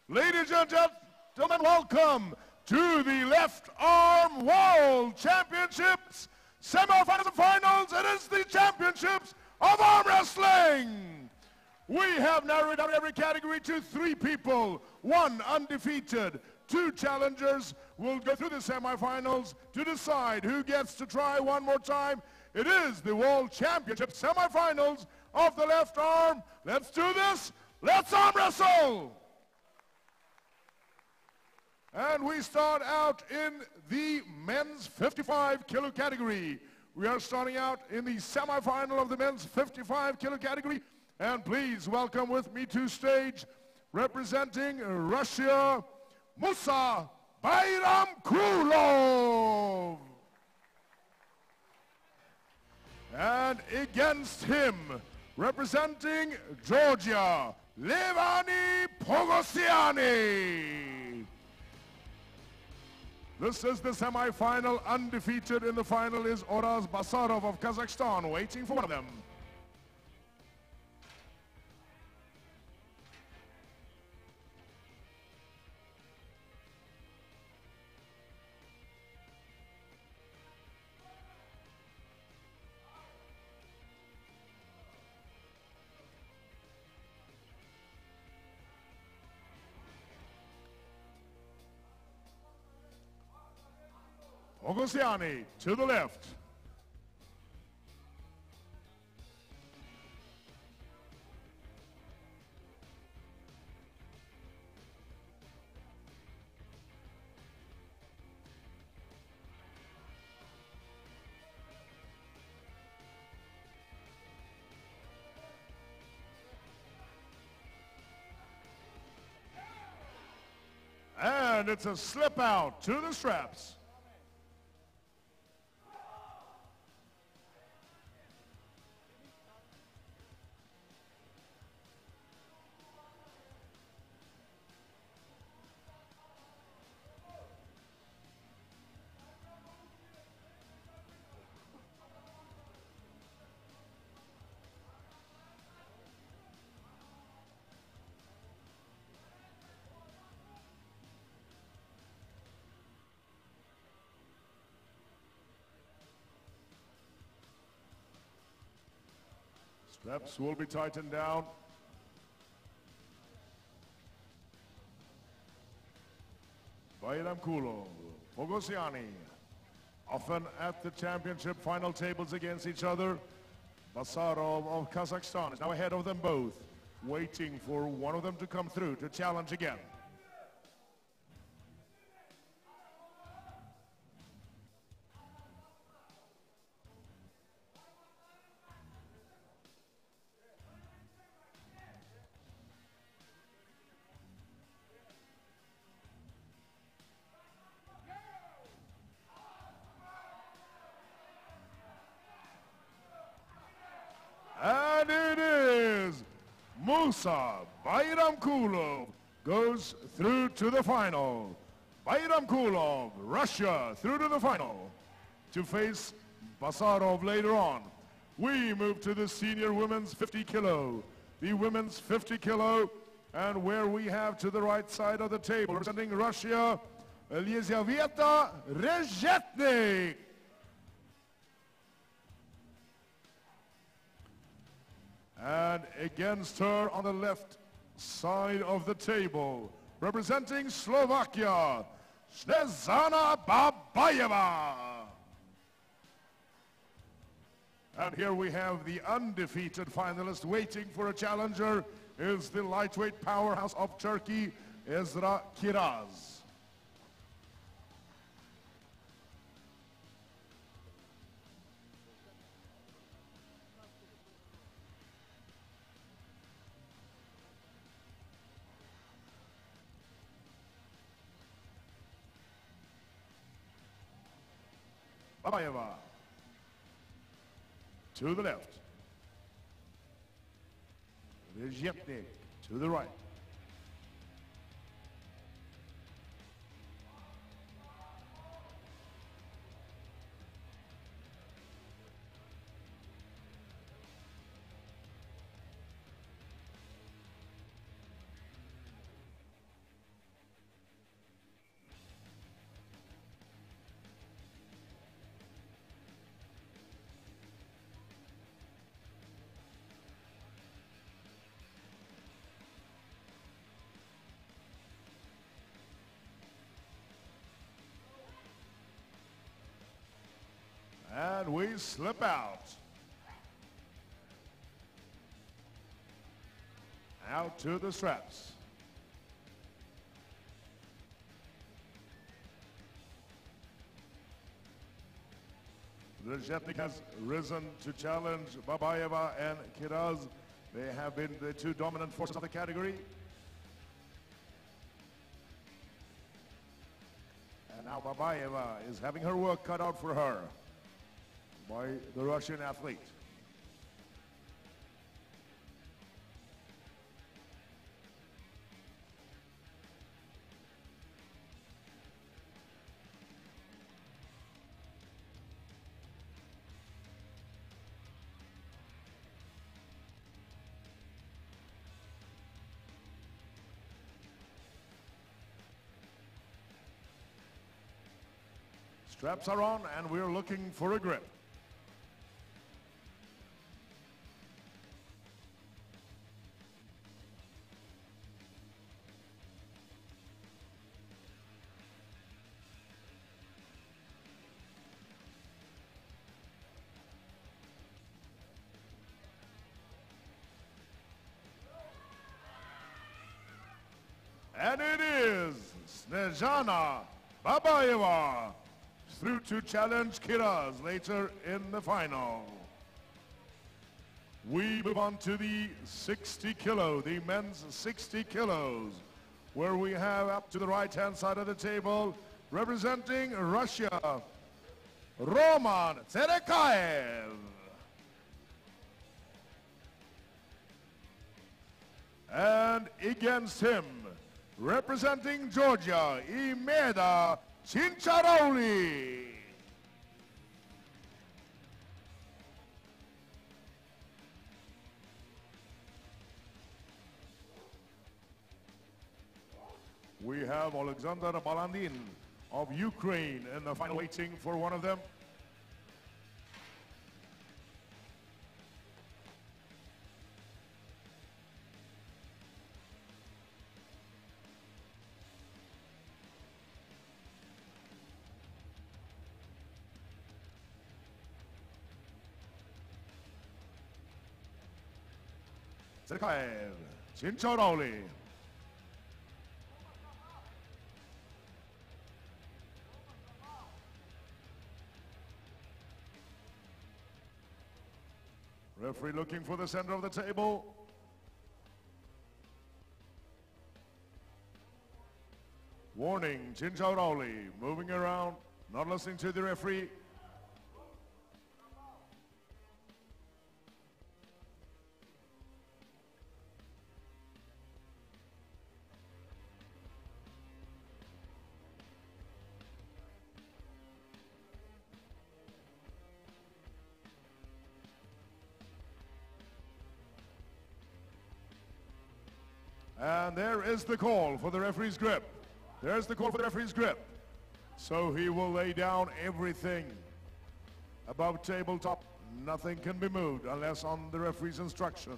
Ladies and gentlemen, welcome to the Left Arm World Championships Semifinals and Finals. It is the Championships of Arm Wrestling. We have narrowed down every category to 3 people, 1 undefeated. 2 challengers will go through the semifinals to decide who gets to try one more time. It is the World Championship semifinals of the left arm. Let's do this. Let's arm wrestle. And we start out in the men's 55 kilo category. We are starting out in the semifinal of the men's 55 kilo category. And please welcome with me to stage, representing Russia, Musa Bayramkulov. And against him, representing Georgia, Levani Pogosiani. This is the semi-final. Undefeated in the final is Oraz Basarov of Kazakhstan, waiting for one of them. Pogosiani to the left. And it's a slip out to the straps. Straps will be tightened down. Bayramkulov, Pogosiani, often at the championship final tables against each other. Basarov of Kazakhstan is now ahead of them both, waiting for one of them to come through to challenge again. And it is Musa Bayramkulov goes through to the final. Bayramkulov, Russia, through to the final to face Basarov later on. We move to the senior women's 50 kilo. The women's 50 kilo, and where we have to the right side of the table, representing Russia, Elizaveta Rezhetnik. And against her on the left side of the table, representing Slovakia, Snezana Babayeva. And here we have the undefeated finalist waiting for a challenger is the lightweight powerhouse of Turkey, Ezra Kiraz. Babayeva to the left. Rezhetnik to the right. they slip out. Out to the straps. Rezhetnik has risen to challenge Babayeva and Kiraz. They have been the two dominant forces of the category. And now Babayeva is having her work cut out for her by the Russian athlete. Straps are on, and we're looking for a grip. And it is Snezhana Babayeva through to challenge Kiraz later in the final. We move on to the 60 kilo, the men's 60 kilos, where we have up to the right-hand side of the table, representing Russia, Roman Tserekaev. And against him, representing Georgia, Imeda Chincharauli. We have Alexander Balandin of Ukraine in the final, waiting for one of them. Tserekaev, Chincharauli. Referee looking for the center of the table. Warning, Chincharauli moving around, not listening to the referee. And there is the call for the referee's grip. There's the call for the referee's grip. So he will lay down everything above tabletop. Nothing can be moved unless on the referee's instruction.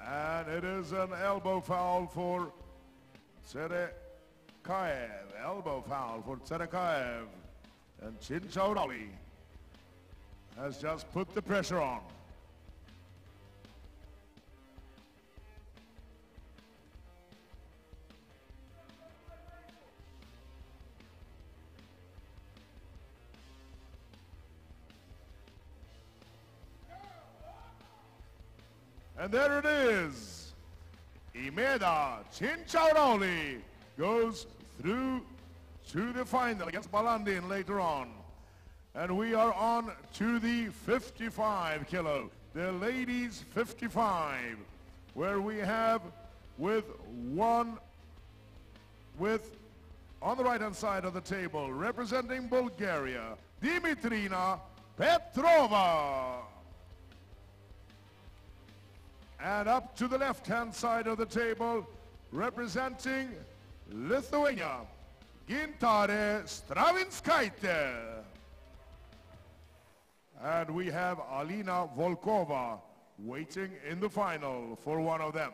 And it is an elbow foul for Tserekaev. Elbow foul for Tserekaev. And Chincharauli has just put the pressure on. And there it is. Imeda Chincharauli goes through to the final against Balandin later on. And we are on to the 55 kilo, the ladies 55, where we have on the right-hand side of the table, representing Bulgaria, Dimitrina Petrova. And up to the left-hand side of the table, representing Lithuania, Gintare Stravinskaitė. And we have Alina Volkova waiting in the final for one of them.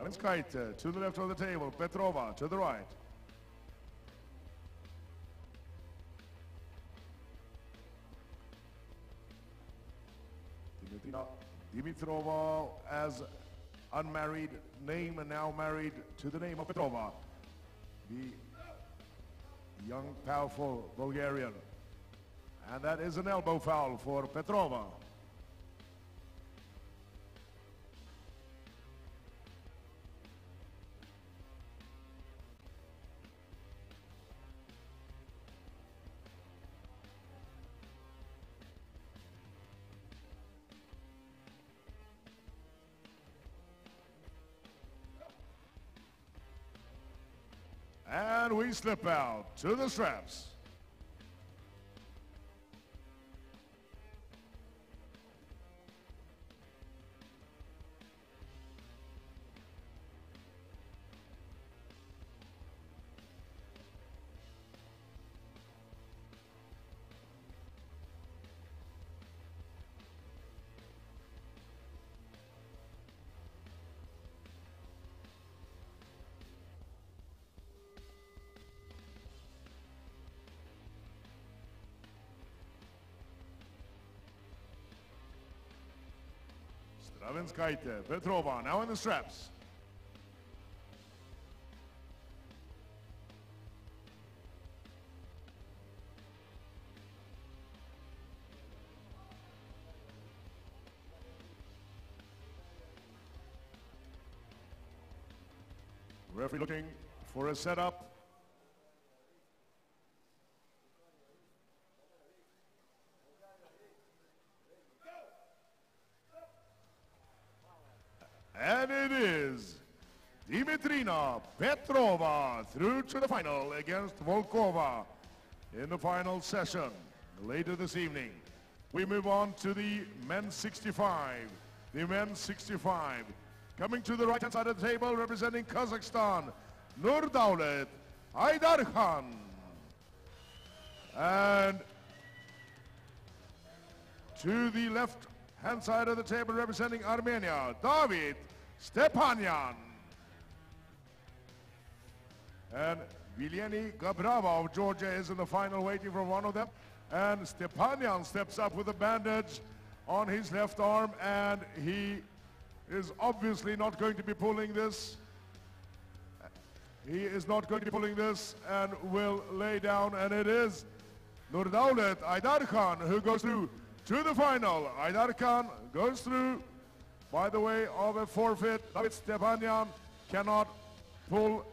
Stravinskaitė to the left of the table, Petrova to the right. Dimitrova as unmarried name and now married to the name of Petrova, the young, powerful Bulgarian. And that is an elbow foul for Petrova. And we slip out to the straps. Stravinskaitė, Petrova now in the straps. Referee looking for a setup. And it is Dimitrina Petrova through to the final against Volkova in the final session later this evening. We move on to the men's 65. The men's 65. Coming to the right-hand side of the table, representing Kazakhstan, Nurdaulet Aydarkhan. And to the left-hand side of the table, representing Armenia, David Stepanyan. And Viljeni Gabrava of Georgia is in the final waiting for one of them. And Stepanyan steps up with a bandage on his left arm, and he is obviously not going to be pulling this. He is not going to be pulling this and will lay down, and it is Nurdaulet Aydarkhan who goes through to the final. Aydarkhan goes through by the way of a forfeit. David Stepanyan cannot pull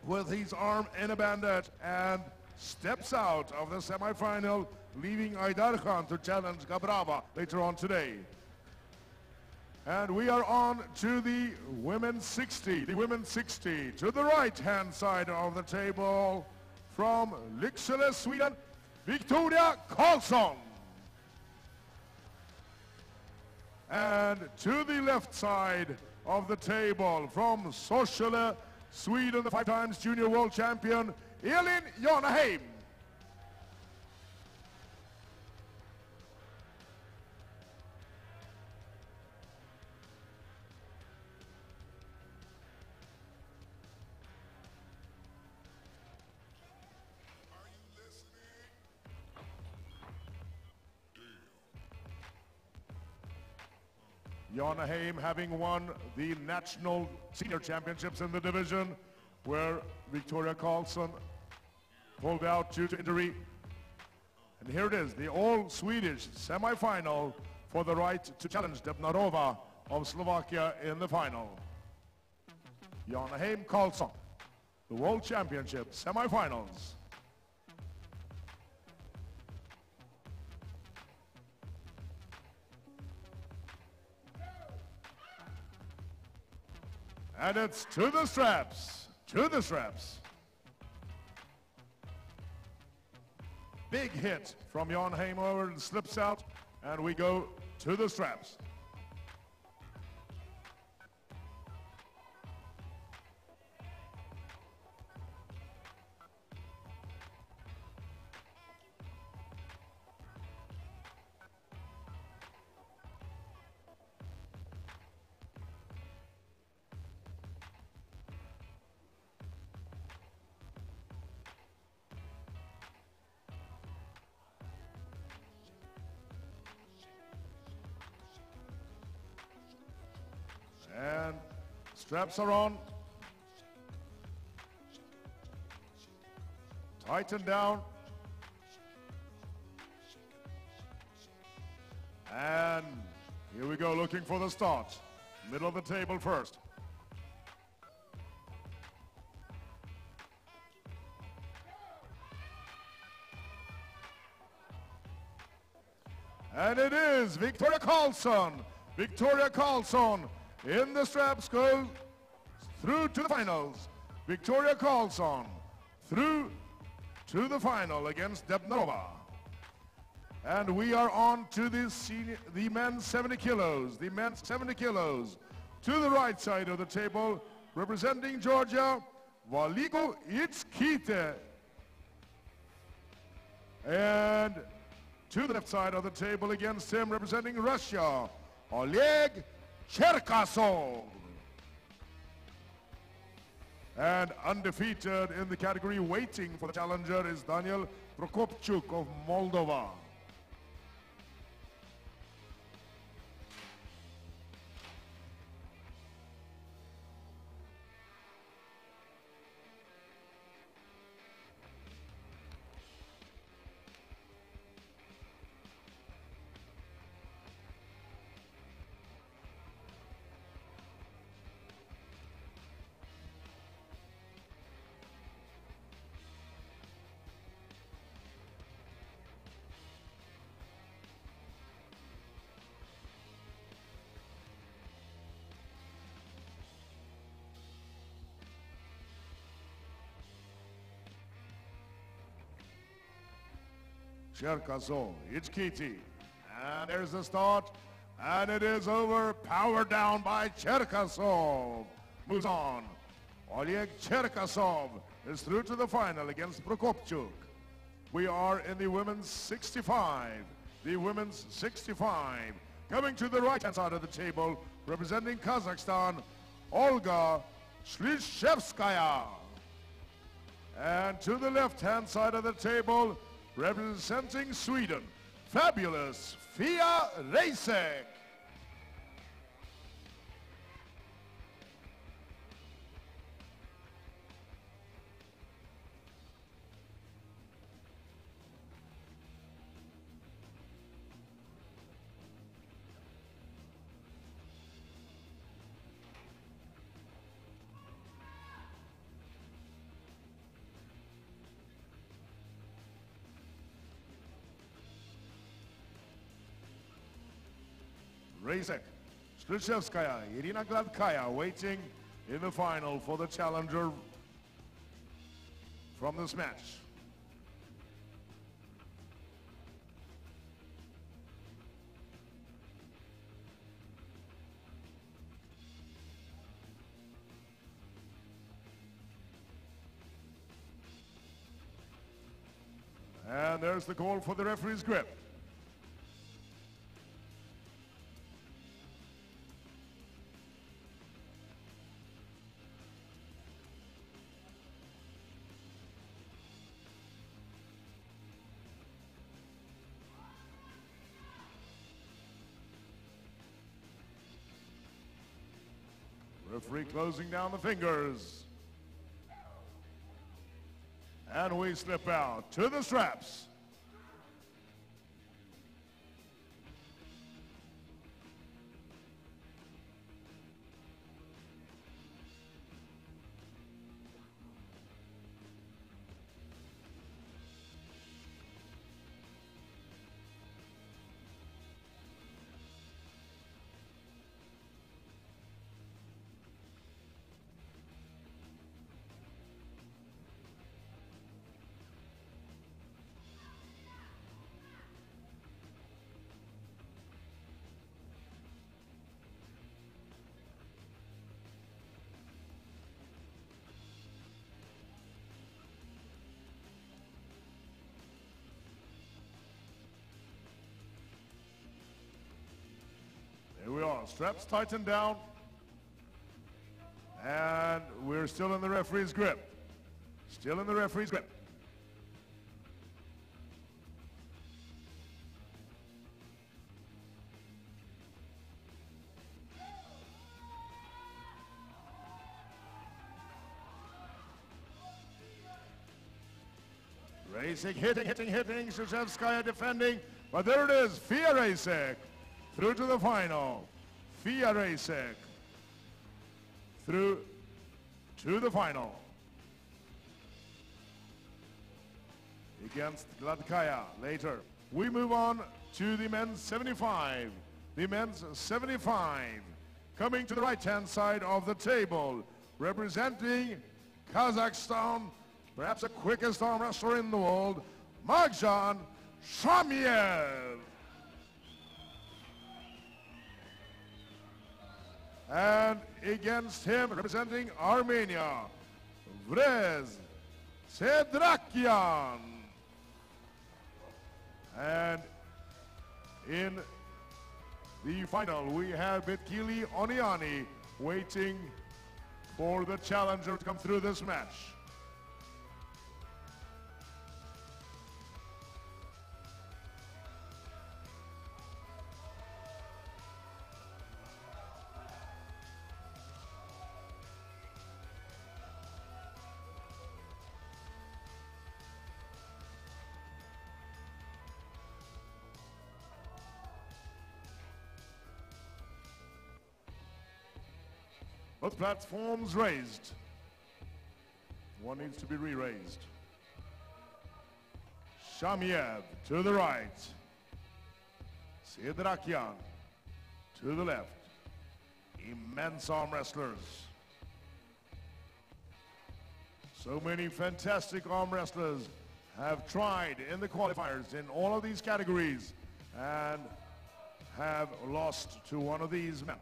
with his arm in a bandage and steps out of the semifinal, leaving Aydarkhan to challenge Gabrava later on today. And we are on to the women's 60. The women's 60 to the right-hand side of the table from Lycksele, Sweden, Victoria Karlsson. And to the left side of the table from Sorsele, Sweden, the 5 times junior world champion, Elin Jonaheim. Jonaheim having won the national senior championships in the division, where Victoria Karlsson pulled out due to injury. And here it is, the all-Swedish semi-final for the right to challenge Debnarova of Slovakia in the final. Johanheim Karlsson, the World Championship semi-finals. And it's to the straps, to the straps. Big hit from Johanheim over and slips out, and we go to the straps. And straps are on. Tighten down. And here we go, looking for the start. Middle of the table first. And it is Victoria Karlsson. Victoria Karlsson in the straps goes through to the finals. Victoria Karlsson through to the final against Debnarova. And we are on to the men's 70 kilos. The men's 70 kilos. To the right side of the table, representing Georgia, Valiko Itskite. And to the left side of the table against him, representing Russia, Oleg Cherkasov. And undefeated in the category waiting for the challenger is Daniel Prokopchuk of Moldova. Cherkasov, Itskite, and there's the start, and it is over, powered down by Cherkasov. Moves on. Oleg Cherkasov is through to the final against Prokopchuk. We are in the women's 65. The women's 65. Coming to the right-hand side of the table, representing Kazakhstan, Olga Shlishevskaya. And to the left-hand side of the table, representing Sweden, fabulous Fia Reisek. Reisek, Shlishevskaya, Irina Gladkaya waiting in the final for the challenger from this match. And there's the call for the referee's grip. Referee closing down the fingers. And we slip out to the straps. Here we are, straps tightened down, and we're still in the referee's grip. Still in the referee's grip. Racing, hitting, Shashevskaya defending, but there it is, Fia Racek through to the final. Fia Racek through to the final. Against Gladkaya later. We move on to the men's 75. The men's 75. Coming to the right-hand side of the table, representing Kazakhstan, perhaps the quickest arm wrestler in the world, Magjan Shamiev. And against him, representing Armenia, Vrez Sedrakian. And in the final, we have Betkili Oniani waiting for the challenger to come through this match. Both platforms raised. One needs to be re-raised. Shamiev to the right. Sedrakian to the left. Immense arm wrestlers. So many fantastic arm wrestlers have tried in the qualifiers in all of these categories and have lost to one of these men.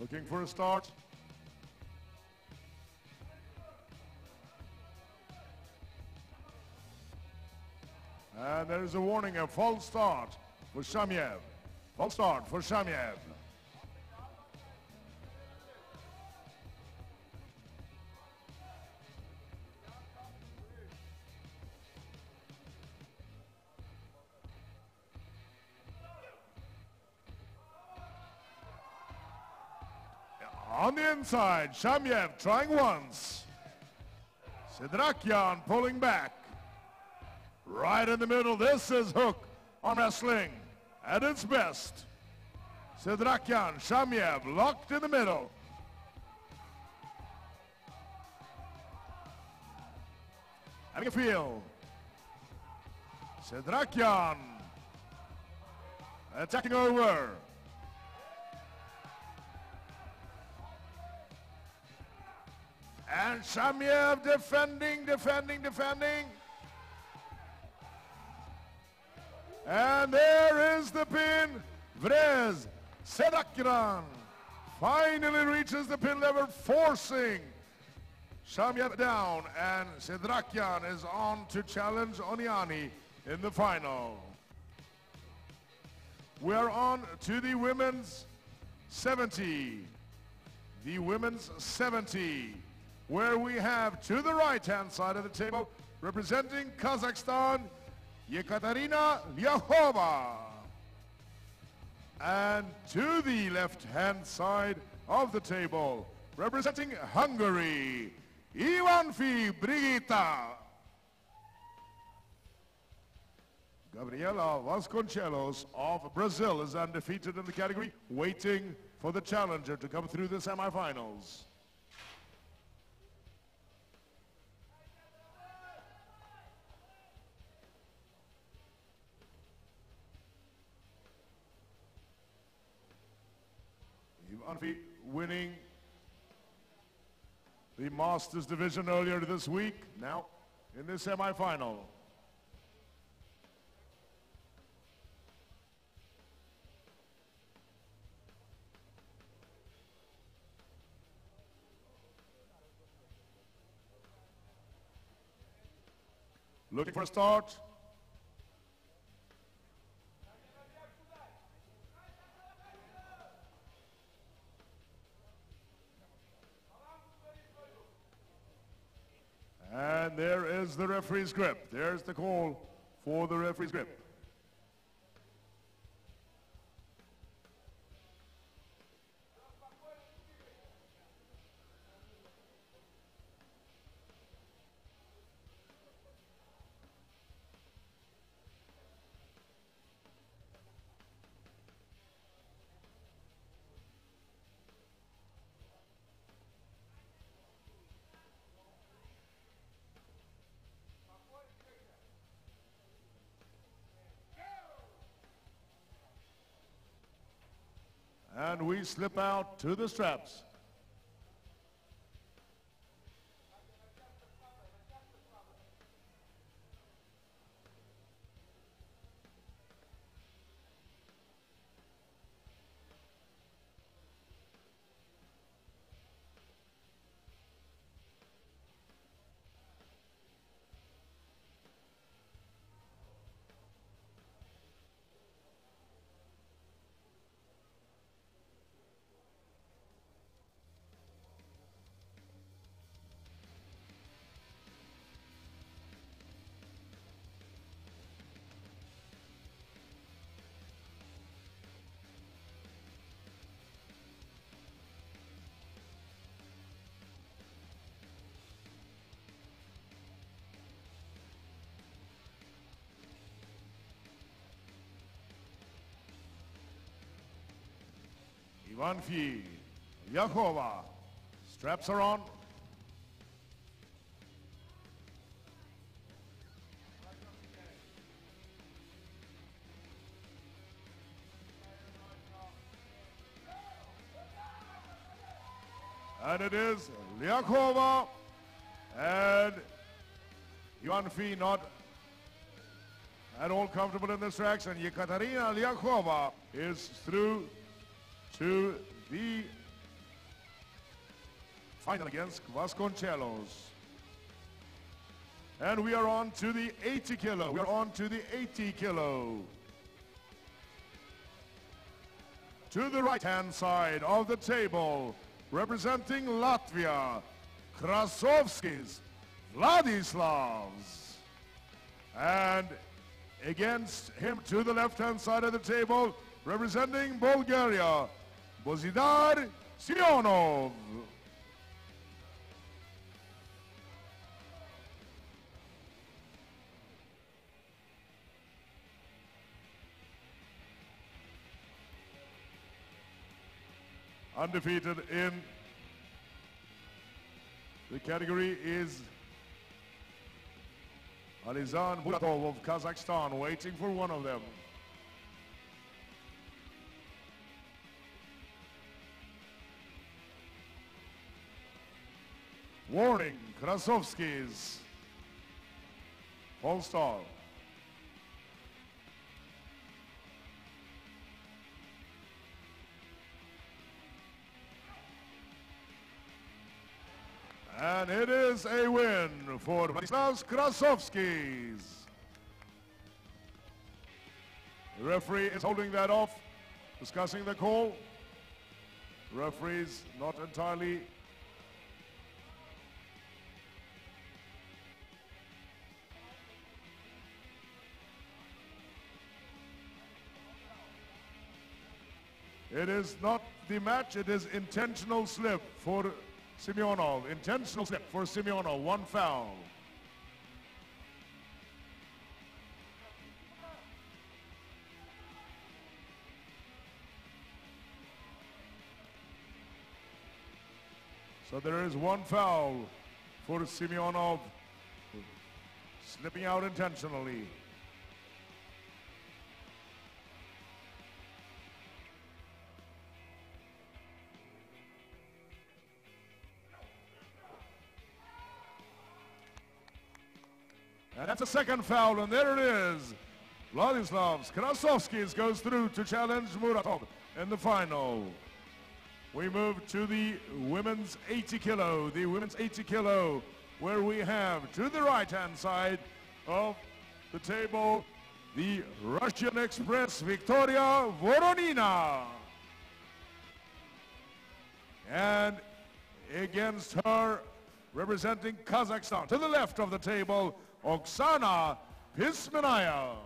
Looking for a start. And there's a warning, a false start for Shamiev. False start for Shamiev. On the inside, Shamiev trying once. Sedrakian pulling back. Right in the middle, this is hook arm wrestling at its best. Sedrakian, Shamiev locked in the middle. Having a feel. Sedrakian attacking over. And Shamiev defending. And there is the pin. Vrez Sedrakian finally reaches the pin lever, forcing Shamyat down, and Sedrakyan is on to challenge Oniani in the final. We are on to the women's 70. The women's 70, where we have to the right-hand side of the table, representing Kazakhstan, Yekaterina Lyakova. And to the left-hand side of the table, representing Hungary, Ivanfi Brigita. Gabriela Vasconcelos of Brazil is undefeated in the category, waiting for the challenger to come through the semifinals. Ivanfi winning the Masters division earlier this week, now in the semifinal. Looking for a start. And there is the referee's grip. There's the call for the referee's grip. And we slip out to the straps. Ivanfi Lyakova, straps are on. And it is Lyakova and Ivanfi not at all comfortable in this tracks, and Yekaterina Lyakova is through to the final against Vasconcelos. And we are on to the 80 kilo. We are on to the 80 kilo. To the right-hand side of the table, representing Latvia, Krasovskis Vladislavs. And against him to the left-hand side of the table, representing Bulgaria, Bozidar Sionov. Undefeated in the category is Alizan Bulatov of Kazakhstan, waiting for one of them. Warning, Krasovskis, full stall. And it is a win for Vladislav Krasovskis. The referee is holding that off, discussing the call. The referee's not entirely It is not the match, it is intentional slip for Semyonov. Intentional slip for Semyonov, one foul. So there is one foul for Semyonov, slipping out intentionally. And that's a second foul, and there it is. Vladislav Krasovskis goes through to challenge Muratov in the final. We move to the women's 80 kilo. The women's 80 kilo, where we have to the right-hand side of the table, the Russian Express Victoria Voronina. And against her, representing Kazakhstan, to the left of the table, Oksana Pismenaya.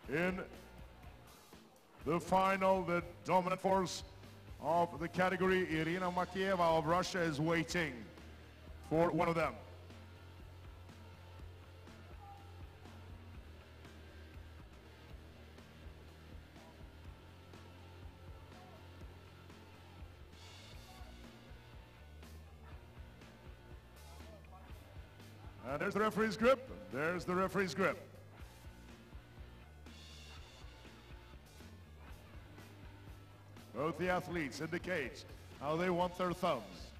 In the final, the dominant force of the category, Irina Makieva of Russia, is waiting for one of them. And there's the referee's grip. There's the referee's grip. Both the athletes indicate how they want their thumbs.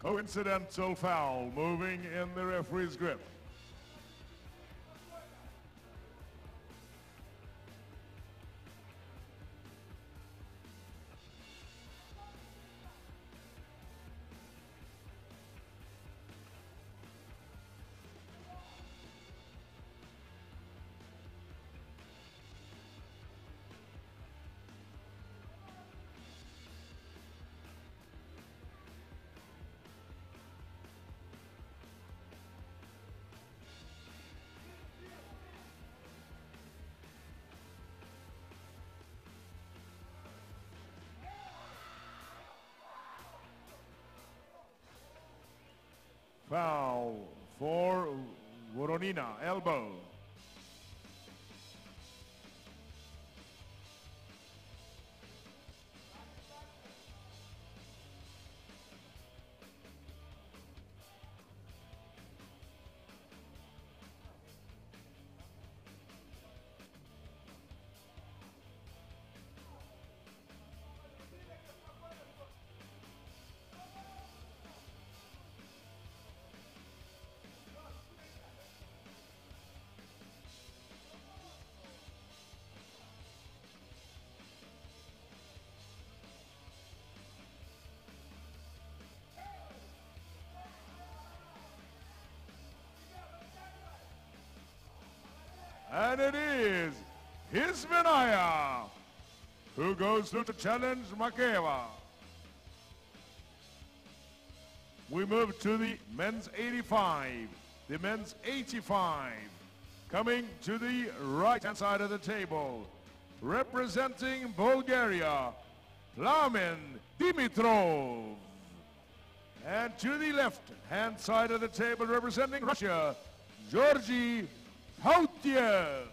Coincidental foul, moving in the referee's grip. Foul for Voronina, elbow. And it is Pismenaya who goes through to challenge Makeva. We move to the men's 85, the men's 85. Coming to the right-hand side of the table, representing Bulgaria, Plamen Dimitrov. And to the left-hand side of the table, representing Russia, Georgy Tautiev.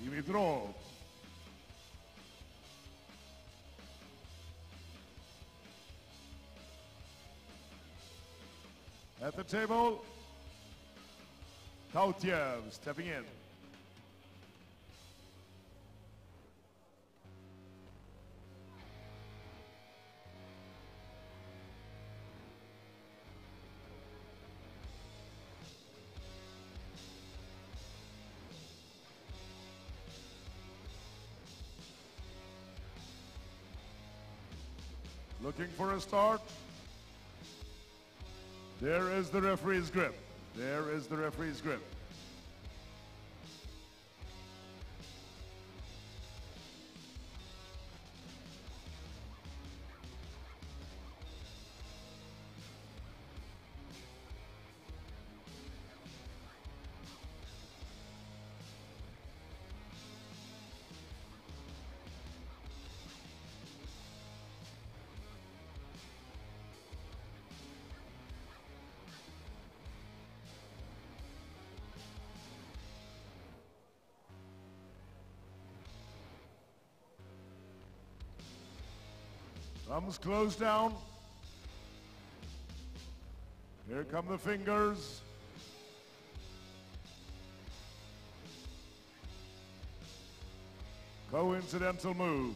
Dimitrov. At the table, Tautiev stepping in. Looking for a start. There is the referee's grip. There is the referee's grip. Thumbs closed down. Here come the fingers. Coincidental move.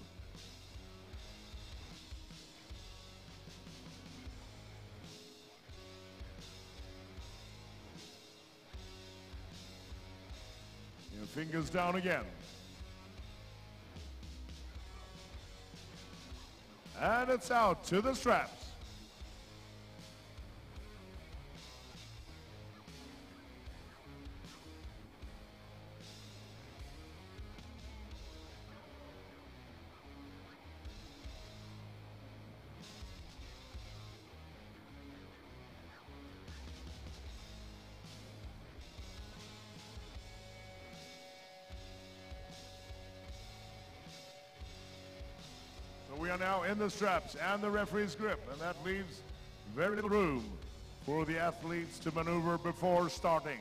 Your fingers down again. And it's out to the straps. We are now in the straps and the referee's grip, and that leaves very little room for the athletes to maneuver before starting.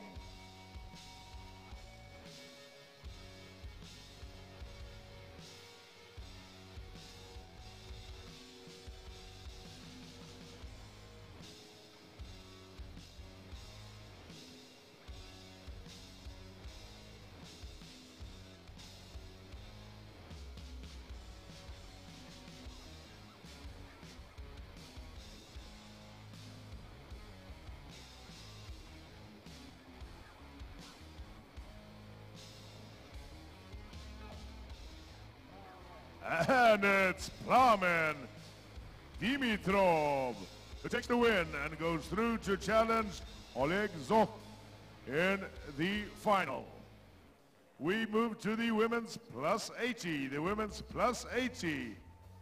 And it's Plamen Dimitrov who takes the win and goes through to challenge Oleg Zokh in the final. We move to the women's plus 80, the women's plus 80,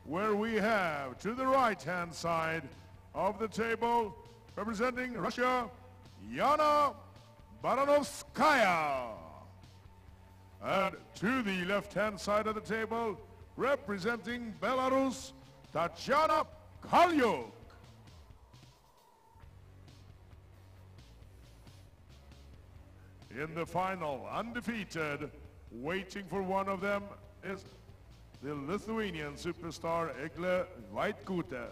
where we have to the right-hand side of the table, representing Russia, Yana Baranovskaya. And to the left-hand side of the table, representing Belarus, Tatiana Kalyuk. In the final, undefeated, waiting for one of them is the Lithuanian superstar Egle Vaitkute.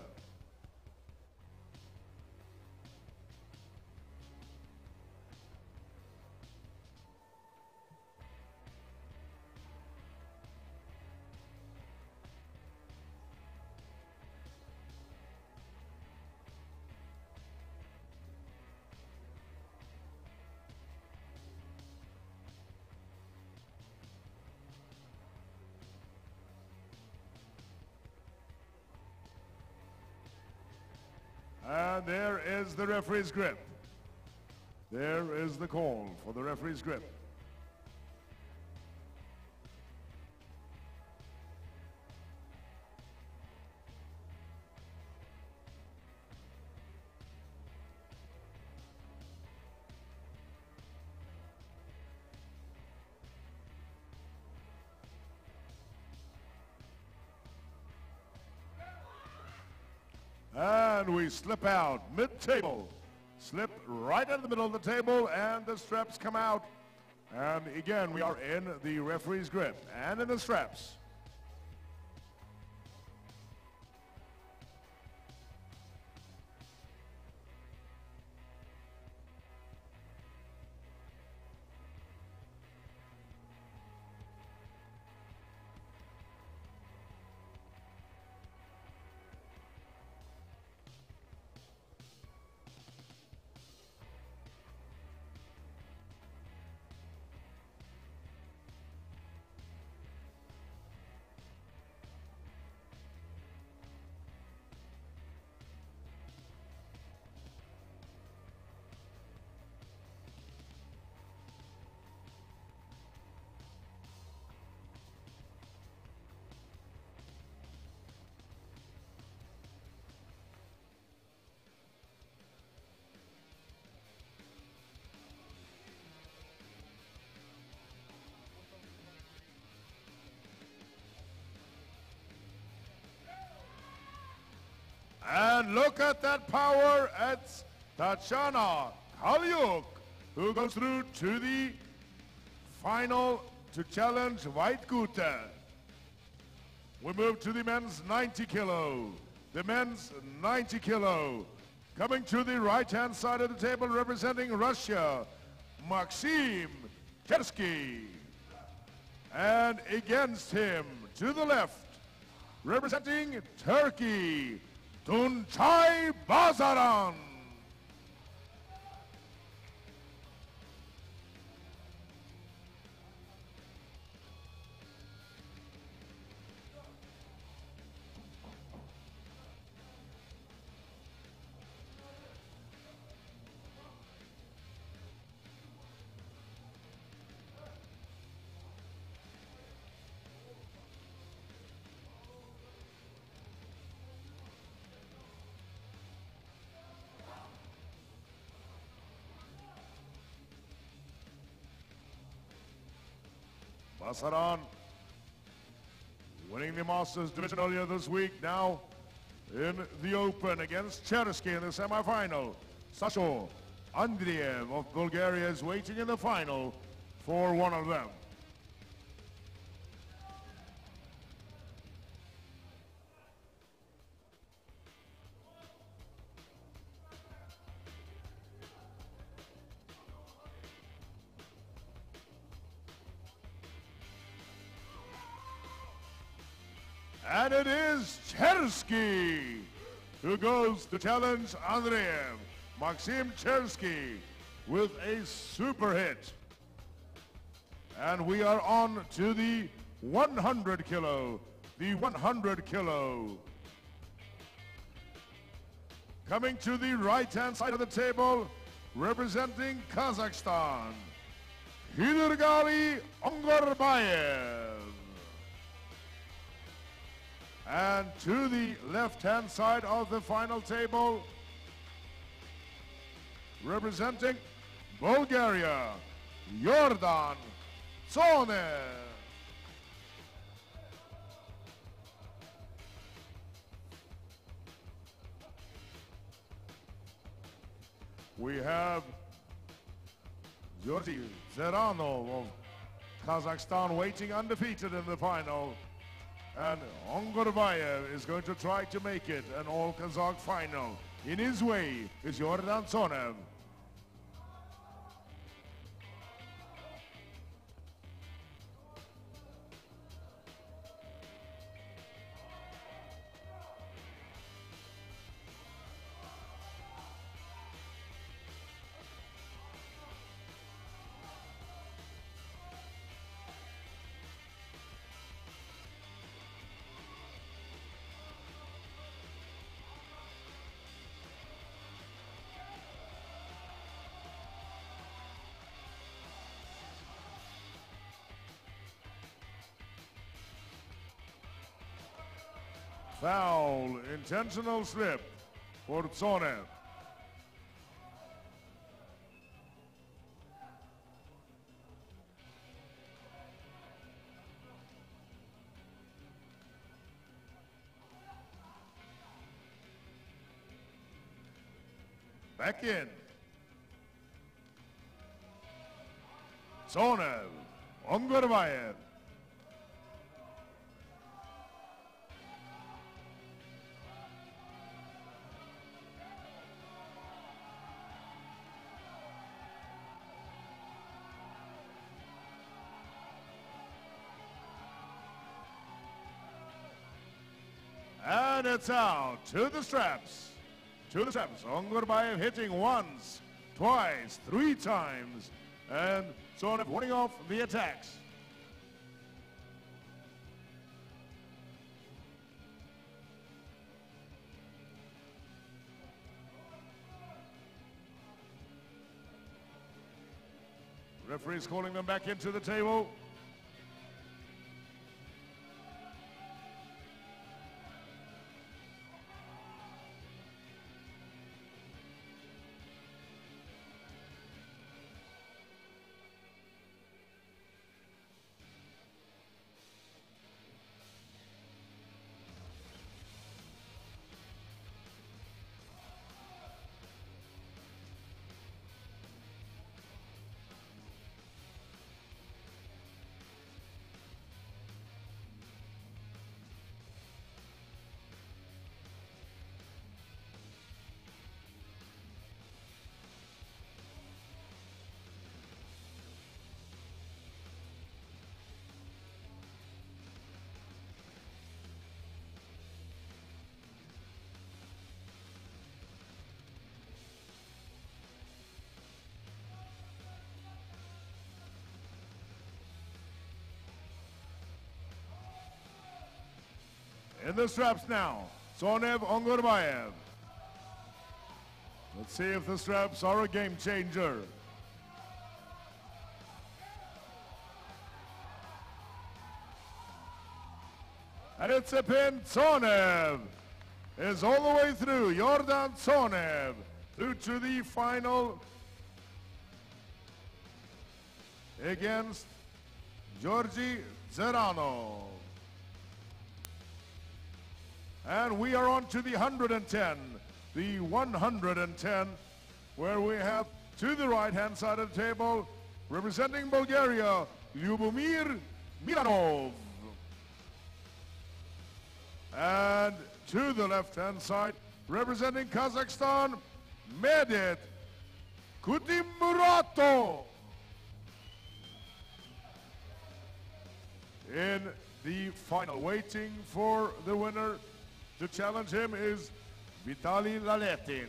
And there is the referee's grip. There is the call for the referee's grip. And we slip out mid-table. Slip right in the middle of the table, and the straps come out. And again, we are in the referee's grip and in the straps. And look at that power. It's Tatiana Kalyuk, who goes through to the final to challenge Vaitkute. We move to the men's 90 kilo. The men's 90 kilo. Coming to the right-hand side of the table, representing Russia, Maxim Kersky. And against him, to the left, representing Turkey, Tuncay Bazaran. Basaran winning the Masters division earlier this week, now in the Open against Chersky in the semifinal. Sasho Andreev of Bulgaria is waiting in the final for one of them. And it is Chersky who goes to challenge Andreev. Maxim Chersky with a super hit. And we are on to the 100 kilo. The 100 kilo. Coming to the right-hand side of the table, representing Kazakhstan, Hidurgali Ongorbayev. And to the left-hand side of the final table, representing Bulgaria, Jordan Tsonev. We have Georgi Zeranov of Kazakhstan waiting undefeated in the final. And Ongorbayev is going to try to make it an all-Kazakh final. In his way is Jordan Tsonev. Foul, intentional slip for Tsonev. Back in. Tsonev, Ongurbayev. And it's out to the straps. To the straps. Ongurbayev hitting once, twice, 3 times. And Tsonev warning off the attacks. Referee's calling them back into the table. In the straps now, Tsonev, Ongurbayev. Let's see if the straps are a game changer. And it's a pin. Tsonev is all the way through. Jordan Tsonev through to the final against Georgi Zerano. And we are on to the 110, the 110, where we have to the right-hand side of the table, representing Bulgaria, Lyubomir Milanov. And to the left-hand side, representing Kazakhstan, Medit Kutimurato. In the final, waiting for the winner to challenge him is Vitaly Laletin.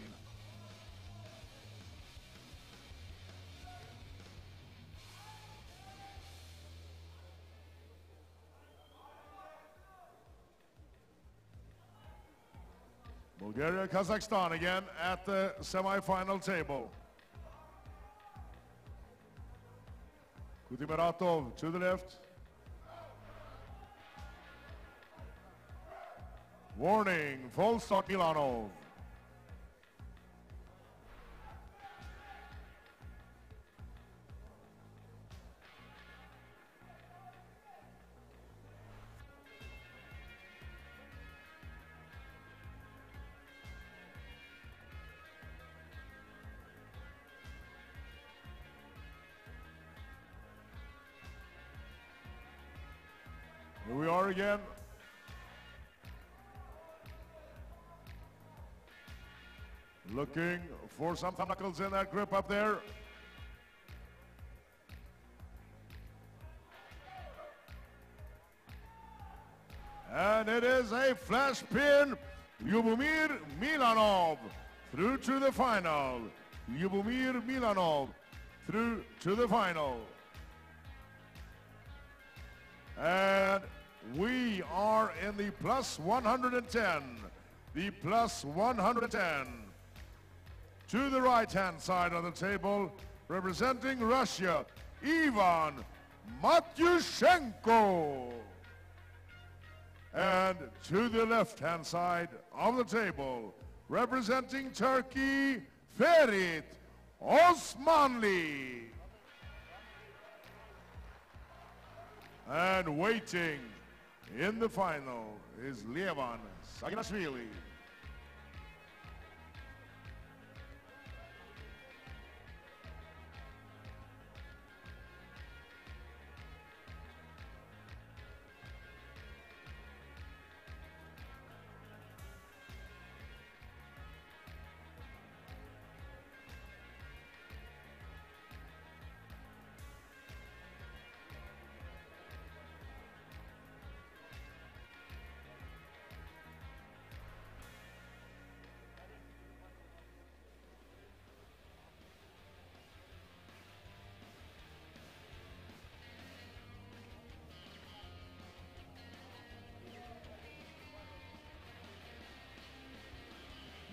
Bulgaria, Kazakhstan again at the semi-final table. Kutimeratov to the left. Warning, false start Milanov. Here we are again. Looking for some knuckles in that grip up there. And it is a flash pin. Lyubomir Milanov through to the final. Lyubomir Milanov through to the final. And we are in the plus 110. The plus 110. To the right-hand side of the table, representing Russia, Ivan Matyushenko. And to the left-hand side of the table, representing Turkey, Ferit Osmanli. And waiting in the final is Levan Saginashvili.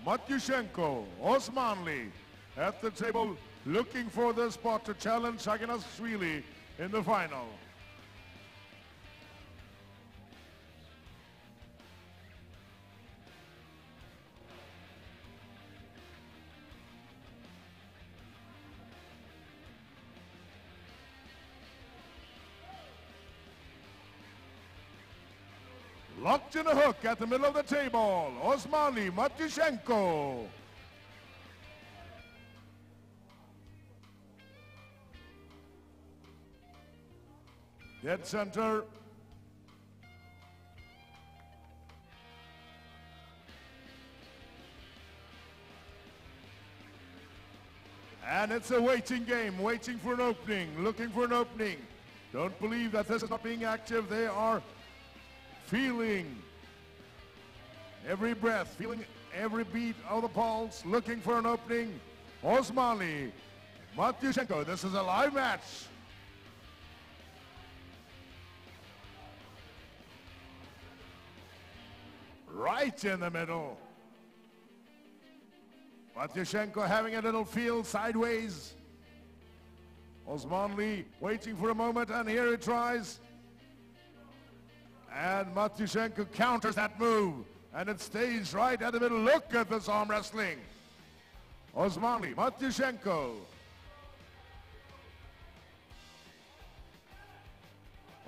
Matyushenko, Osmanli at the table looking for the spot to challenge Saginashvili in the final. Locked in a hook at the middle of the table, Osmanli, Matyushenko. Dead center. And it's a waiting game, waiting for an opening, looking for an opening. Don't believe that this is not being active. They are feeling every breath, feeling every beat of the pulse, looking for an opening. Osmanli, Matyushenko, this is a live match. Right in the middle. Matyushenko having a little feel sideways. Osmanli waiting for a moment, and here he tries. And Matyushenko counters that move, and it stays right at the middle. Look at this arm wrestling. Osmanli, Matyushenko.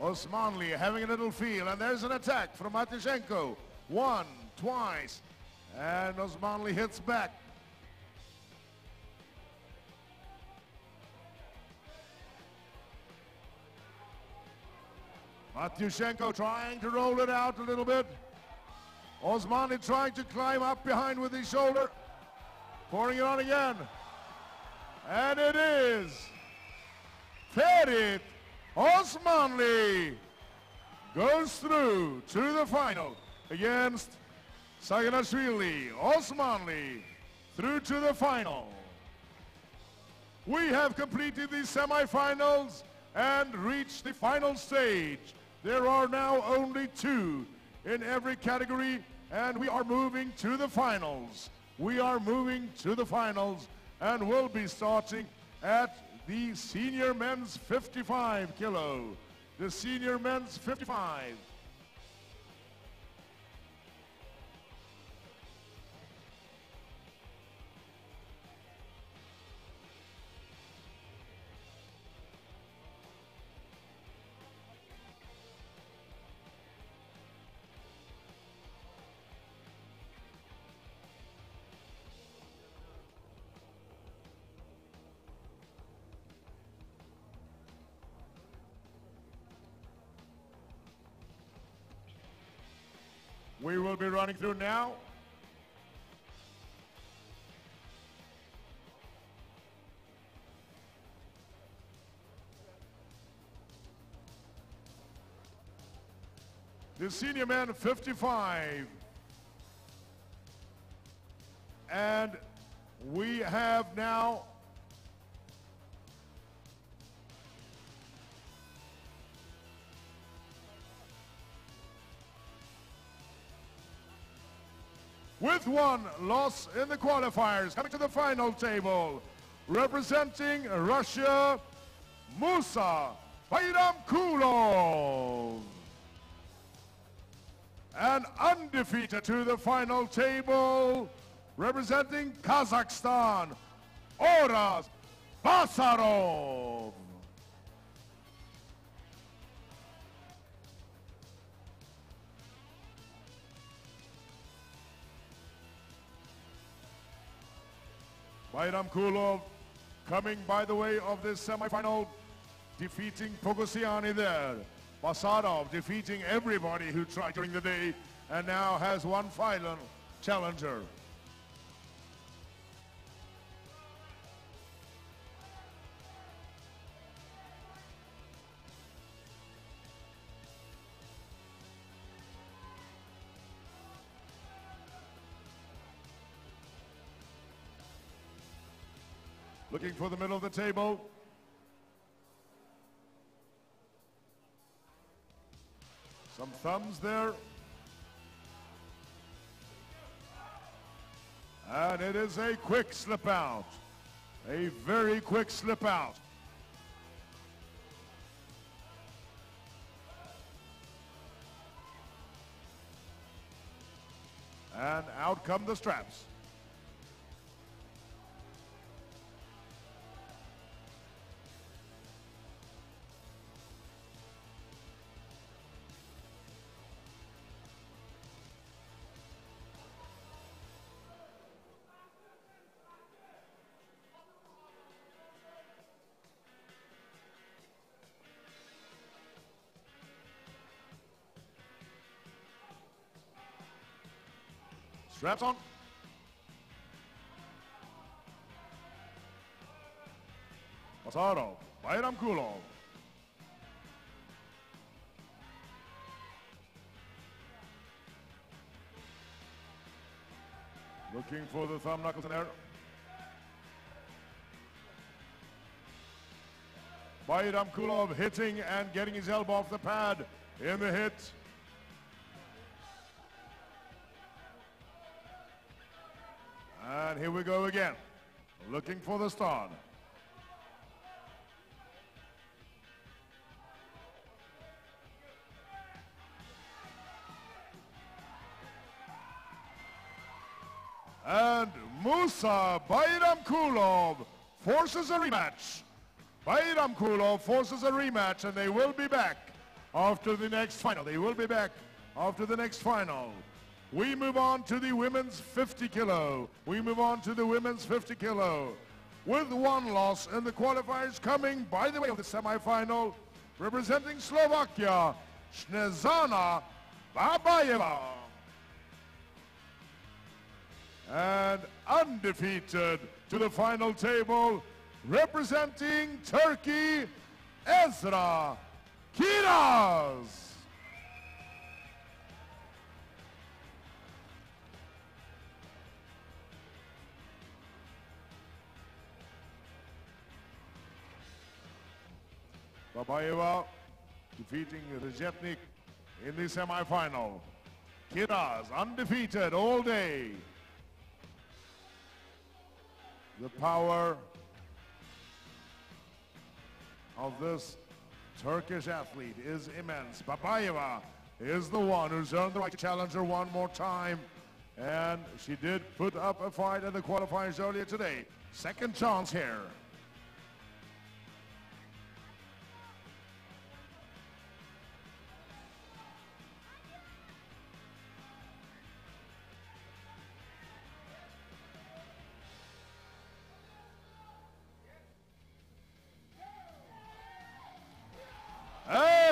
Osmanli having a little feel, and there's an attack from Matyushenko. One, twice, and Osmanli hits back. Matyushenko trying to roll it out a little bit. Osmanli trying to climb up behind with his shoulder. Pouring it on again. And it is Ferit Osmanli goes through to the final against Saginashvili. Osmanli through to the final. We have completed the semifinals and reached the final stage. There are now only two in every category, and we are moving to the finals. We are moving to the finals, and we'll be starting at the senior men's 55 kilo. The senior men's 55. We will be running through now. The senior men 55. And we have now with one loss in the qualifiers, coming to the final table, representing Russia, Musa Bayramkulov. And undefeated to the final table, representing Kazakhstan, Oraz Basarov. Bayramkulov coming by the way of this semifinal, defeating Pogosiani there. Basarov defeating everybody who tried during the day and now has one final challenger. Looking for the middle of the table. Some thumbs there. And it is a quick slip out. A very quick slip out. And out come the straps. Straps on. Basarov, Bayramkulov. Looking for the thumb knuckles in there. Bayramkulov hitting and getting his elbow off the pad in the hit. And here we go again, looking for the start. And Musa Bayramkulov forces a rematch. Bayramkulov forces a rematch, and they will be back after the next final. They will be back after the next final. We move on to the women's 50 kilo. We move on to the women's 50 kilo. With one loss in the qualifiers coming by the way of the semifinal, representing Slovakia, Snezana Babayeva. And undefeated to the final table, representing Turkey, Ezra Kiraz. Babayeva defeating Rezetnik in the semifinal. Kiraz undefeated all day. The power of this Turkish athlete is immense. Babayeva is the one who's earned the right to challenge her one more time. And she did put up a fight in the qualifiers earlier today. Second chance here.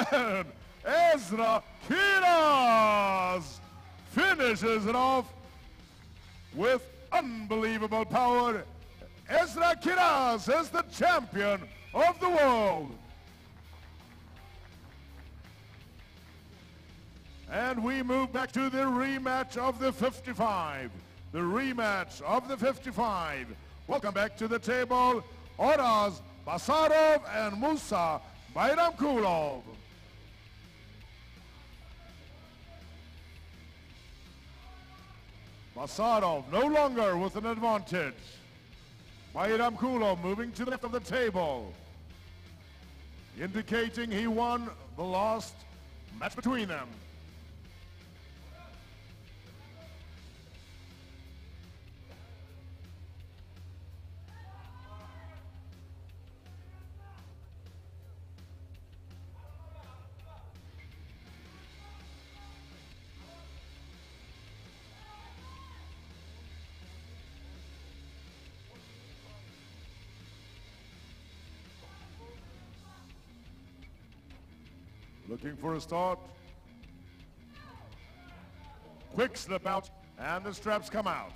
And Ezra Kiraz finishes it off with unbelievable power. Ezra Kiraz is the champion of the world. And we move back to the rematch of the 55. The rematch of the 55. Welcome back to the table, Oraz Basarov and Musa Bayramkulov. Basarov no longer with an advantage. Bayramkulov moving to the left of the table, indicating he won the last match between them. Looking for a start. Quick slip out, and the straps come out.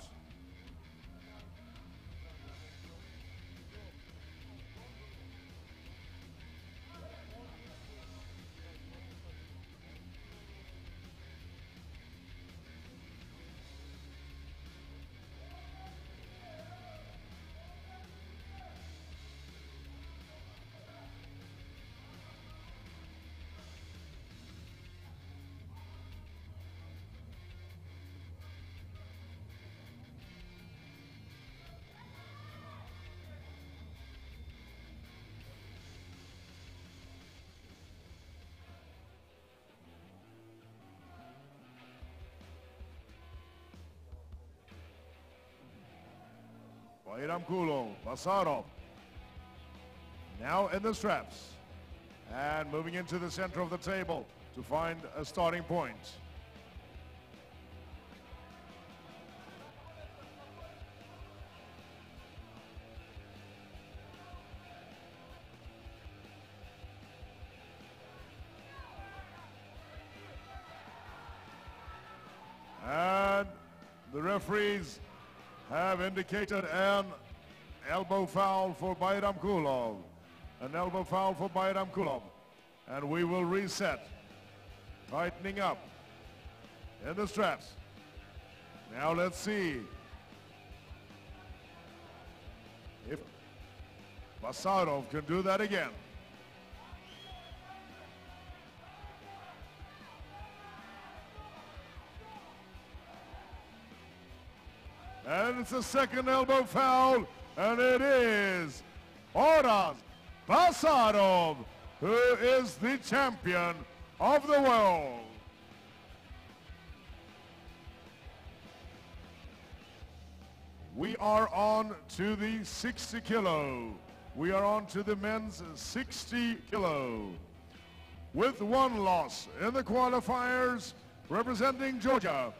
Bayramkulov, Basarov, now in the straps and moving into the center of the table to find a starting point. And the referees have indicated an elbow foul for Bayramkulov. An elbow foul for Bayramkulov. And we will reset. Tightening up in the straps. Now let's see if Basarov can do that again. And it's a second elbow foul, and it is Oras Basarov, who is the champion of the world. We are on to the 60 kilo. We are on to the men's 60 kilo. With one loss in the qualifiers, representing Georgia,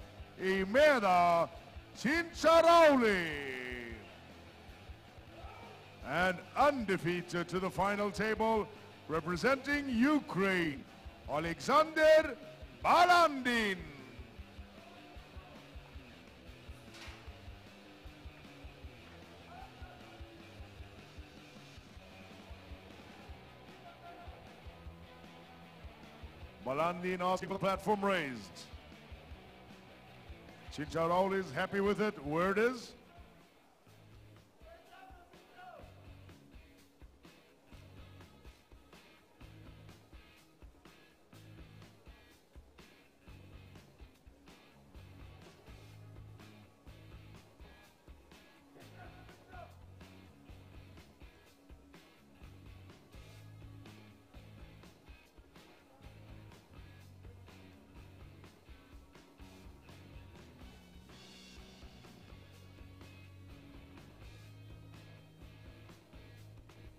Imeda Chincharauli. And undefeated to the final table, representing Ukraine, Alexander Balandin. Balandin asking for the platform raised. Chincharauli is happy with it, where it is.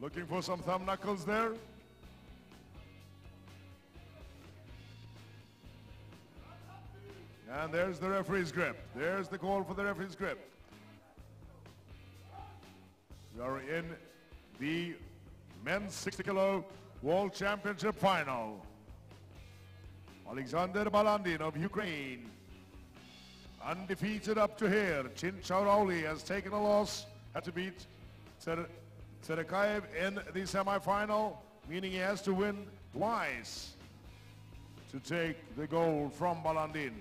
Looking for some thumb knuckles there. And there's the referee's grip. There's the call for the referee's grip. We are in the men's 60 kilo world championship final. Alexander Balandin of Ukraine, undefeated up to here. Chincharauli has taken a loss, had to beat Serekayev in the semi-final, meaning he has to win twice to take the gold from Balandin.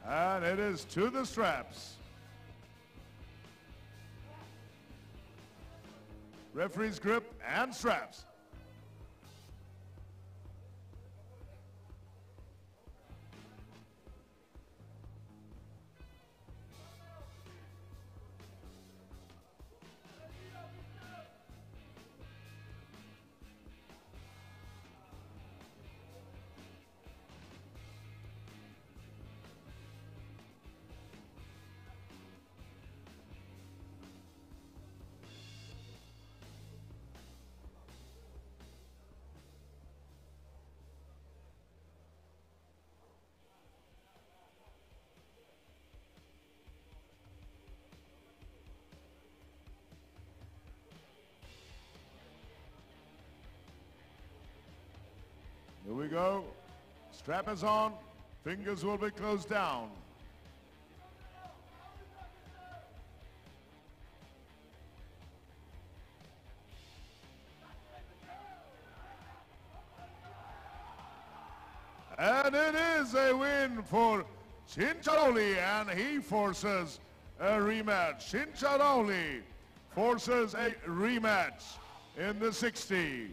And it is to the straps. Referee's grip and straps. Here we go. Strap is on. Fingers will be closed down. And it is a win for Chincharoli, and he forces a rematch. Chincharoli forces a rematch in the 60.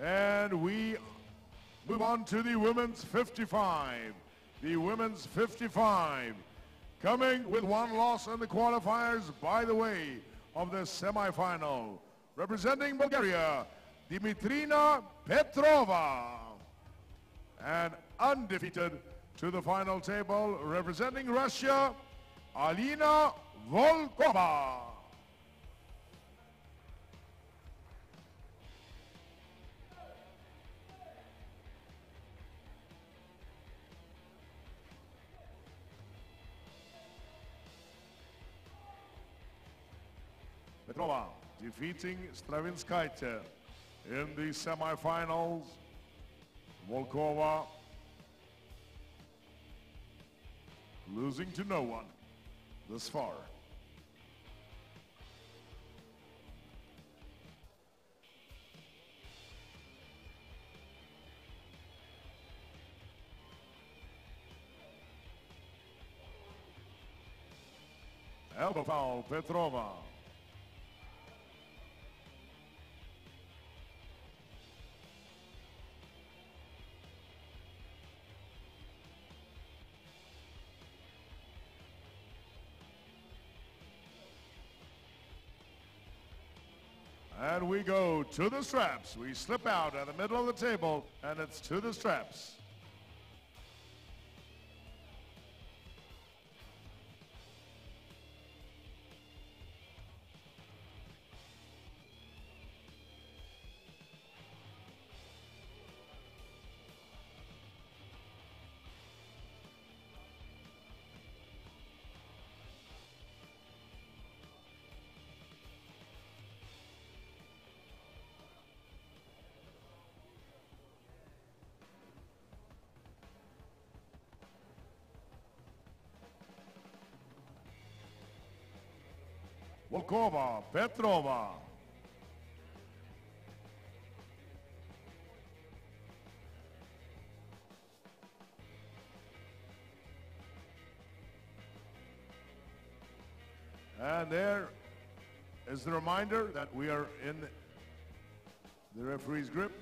And we move on to the women's 55. The women's 55 coming with one loss in the qualifiers by the way of the semifinal. Representing Bulgaria, Dimitrina Petrova. And undefeated to the final table, representing Russia, Alina Volkova. Petrova defeating Stravinskaite in the semifinals. Volkova losing to no one thus far. Elbow foul, Petrova. And we go to the straps. We slip out at the middle of the table, and it's to the straps. Volkova, Petrova. And there is the reminder that we are in the referee's grip.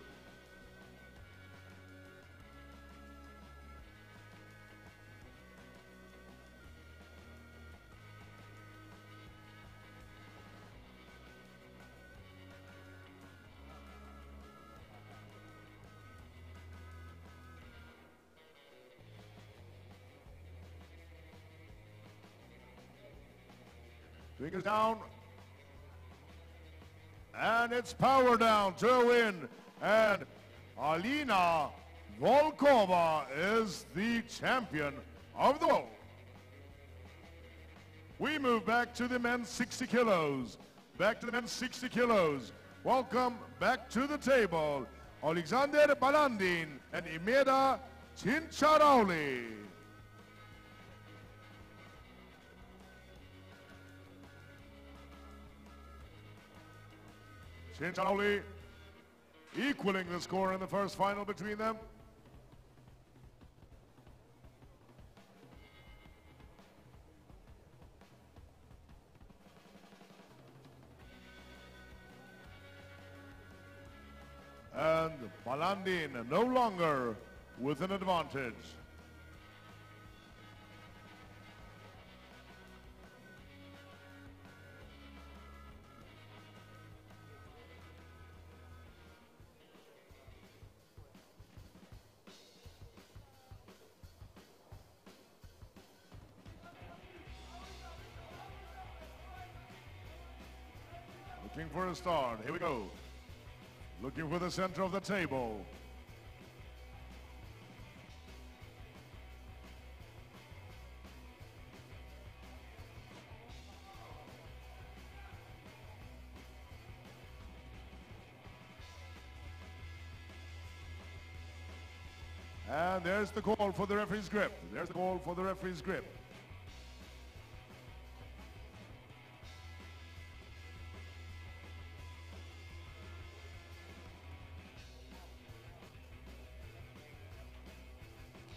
Fingers down. And it's power down to a win. And Alina Volkova is the champion of the world. We move back to the men's 60 kilos. Back to the men's 60 kilos. Welcome back to the table, Alexander Balandin and Imeda Chincharoli. Chincharoli equaling the score in the first final between them. And Balandin no longer with an advantage. Looking for a start. Here we go. Looking for the center of the table. And there's the call for the referee's grip. There's the call for the referee's grip.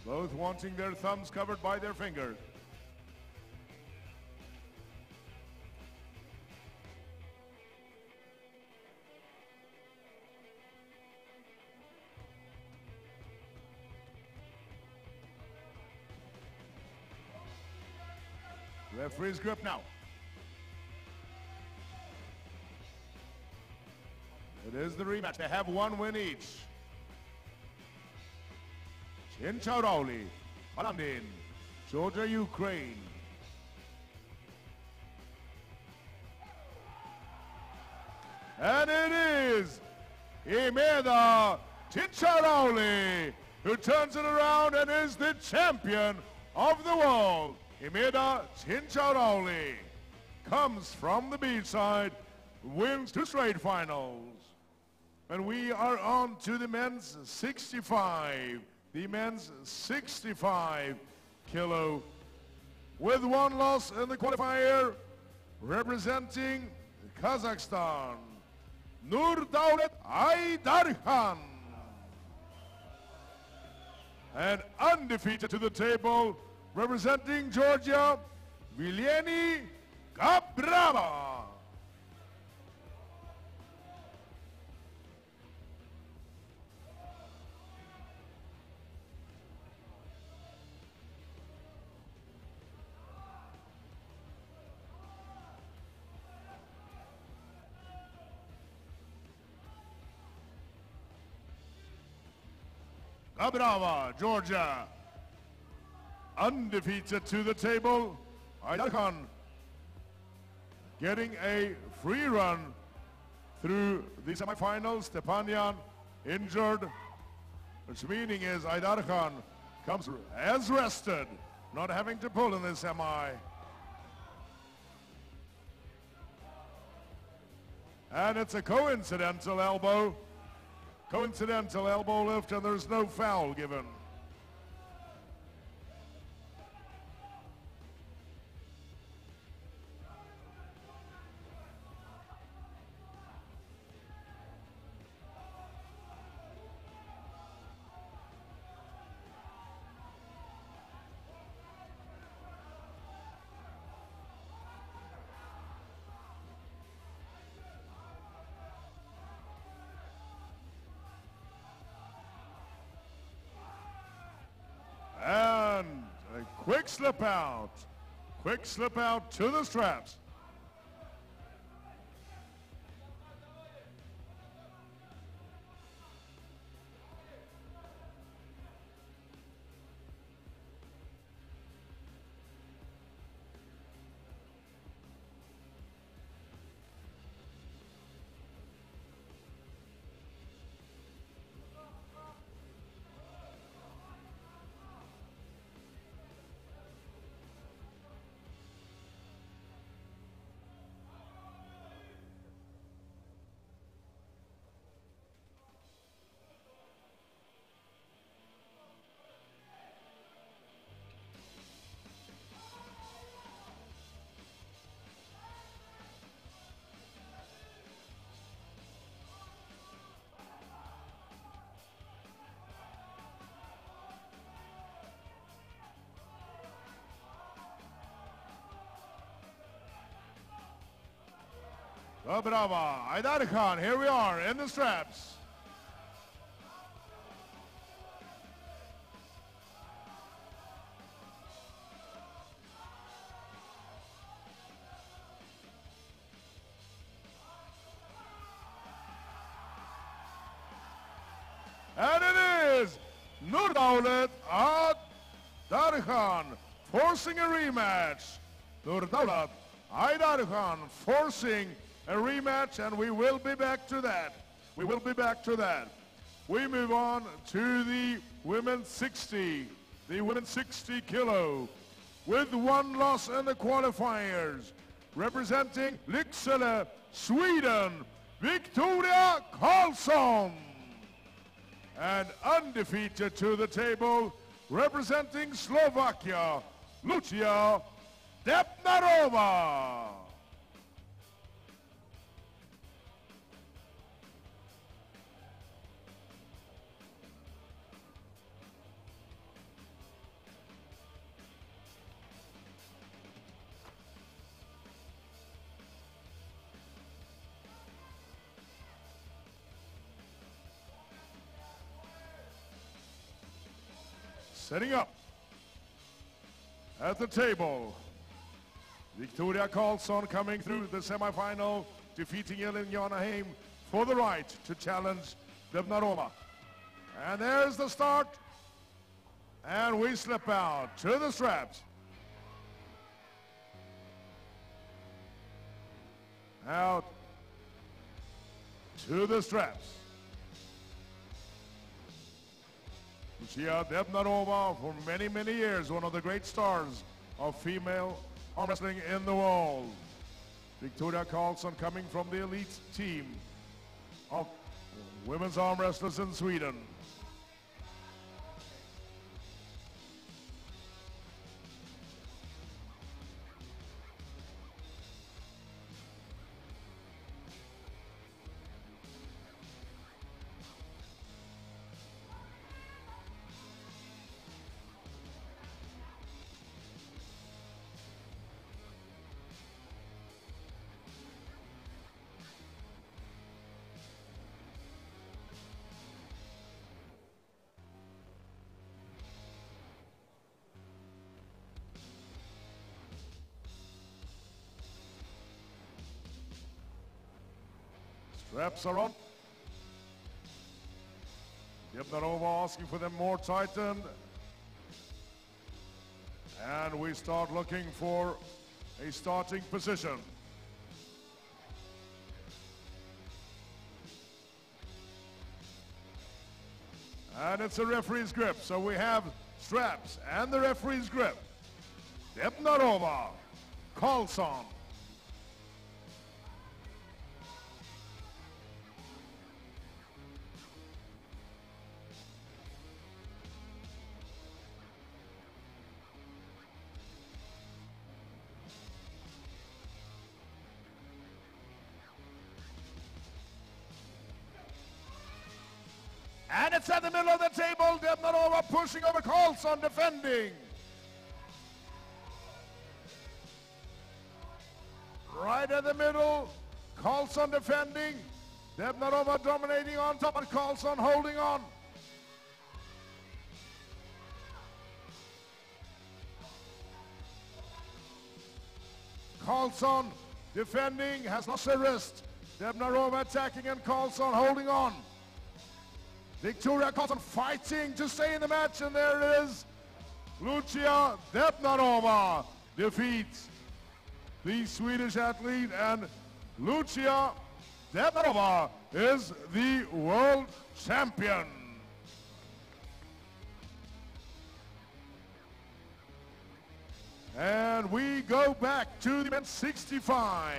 Both wanting their thumbs covered by their fingers. Referee's grip now. It is the rematch. They have one win each. Antalya, London, Georgia, Ukraine. And it is Imeda Ticharoli who turns it around and is the champion of the world. Imeda Ticharoli comes from the B side, wins 2 straight finals. And we are on to the men's 65. The men's 65 kilo with 1 loss in the qualifier, representing Kazakhstan, Nurdaulet Aydarkhan. And undefeated to the table, representing Georgia, Viljeni Gabrava. Gabrava, Georgia, undefeated to the table. Aydarkhan getting a free run through the semifinals. Stepanyan injured, which meaning is Aydarkhan comes as rested, not having to pull in the semi. And it's a coincidental elbow. Coincidental elbow lift, and there's no foul given. And a quick slip out to the straps. Gabrava, Aydarkhan, here we are in the straps. And it is Nurdaulet Aydarkhan forcing a rematch. Nurdaulet Aydarkhan forcing a rematch, and we will be back to that. We move on to the women's 60. The women's 60 kilo with 1 loss in the qualifiers. Representing Lycksele, Sweden, Victoria Karlsson. and undefeated to the table, representing Slovakia, Lucia Depnarova. Setting up at the table, Victoria Karlsson coming through the semifinal, defeating Elin Janaheim for the right to challenge Debnarova. And there's the start, and we slip out to the straps. Out to the straps. Lucia Debnarova, for many, many years, one of the great stars of female arm wrestling in the world. Victoria Karlsson coming from the elite team of women's arm wrestlers in Sweden. Straps are on. Debnarova asking for them more tightened. And we start looking for a starting position. And it's a referee's grip, so we have straps and the referee's grip. Debnarova, Karlsson. And it's at the middle of the table, Debnarova pushing over Karlsson, defending. Right at the middle, Karlsson defending. Debnarova dominating on top, and Karlsson holding on. Karlsson defending, has lost her wrist. Debnarova attacking and Karlsson holding on. Victoria Karlsson fighting to stay in the match, and there it is. Lucia Debnarova defeats the Swedish athlete, and Lucia Debnarova is the world champion. And we go back to the men's 65.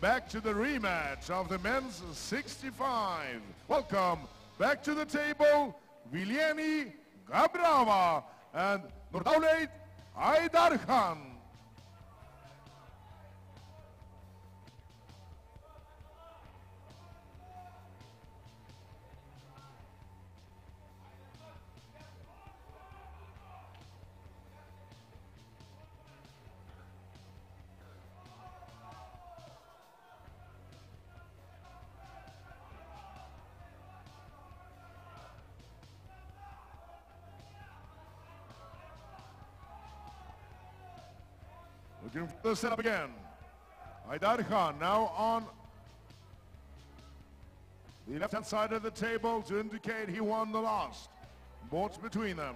Back to the rematch of the men's 65. Welcome back to the table, Viljeni Gabrava and Nurdaulet Aydarkhan. Looking for the setup again. Aydarkhan now on the left-hand side of the table to indicate he won the last. Boards between them.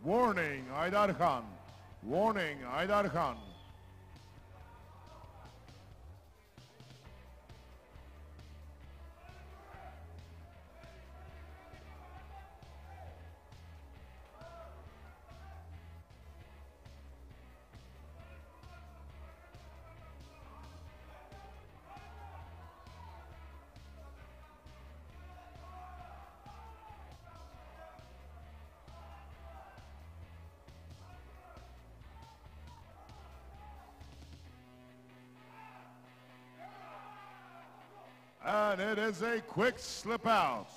Warning, Aydarkhan. Warning, Aydarkhan. And it is a quick slip out.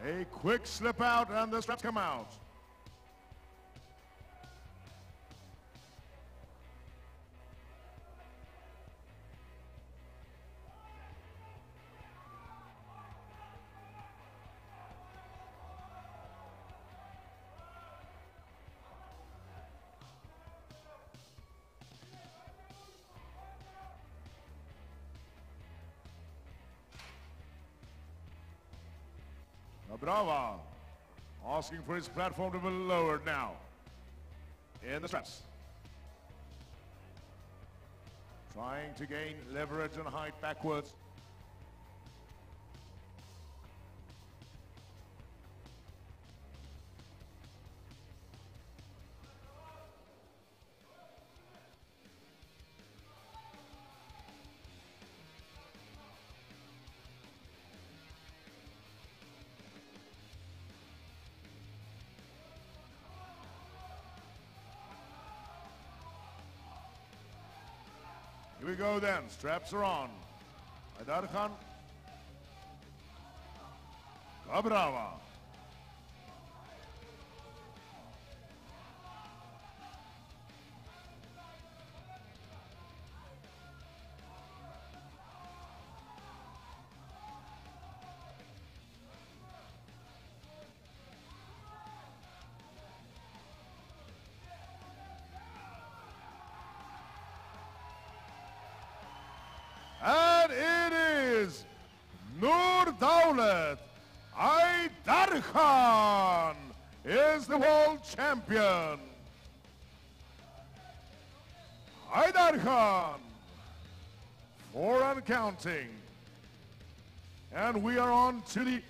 A quick slip out, and the straps come out. Brava asking for his platform to be lowered now in the straps. Trying to gain leverage and height backwards. Here we go then, straps are on. Aydarkhan Brava. And it is Nur Dawlat Aydarkhan is the world champion. Aydarkhan, 4 and counting. And we are on to the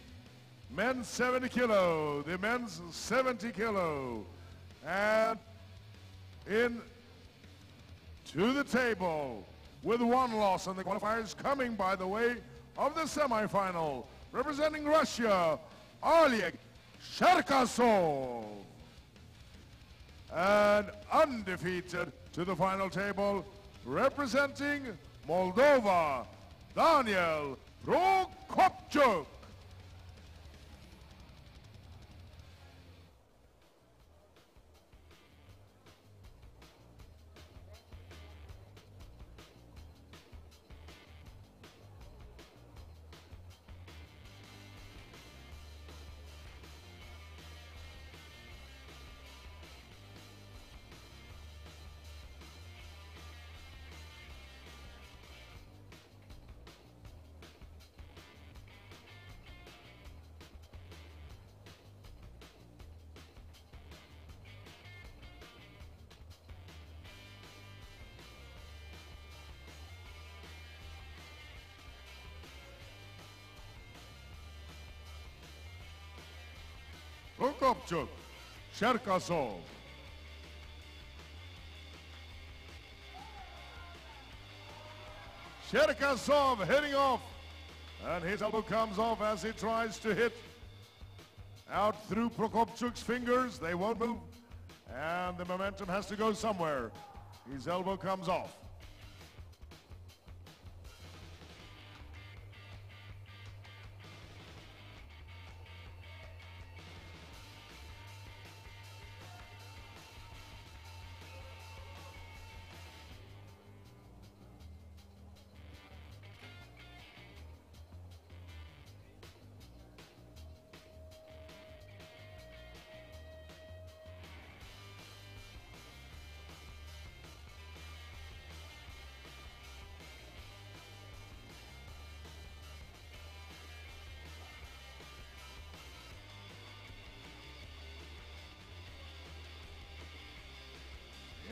men's 70 kilo, the men's 70 kilo. And in to the table, with 1 loss in the qualifiers, coming by the way of the semifinal, representing Russia, Oleg Cherkasov. And undefeated to the final table, representing Moldova, Daniel Prokopchuk. Prokopchuk, Cherkasov. Cherkasov hitting off, and his elbow comes off as he tries to hit out through Prokopchuk's fingers. They won't move, and the momentum has to go somewhere. His elbow comes off.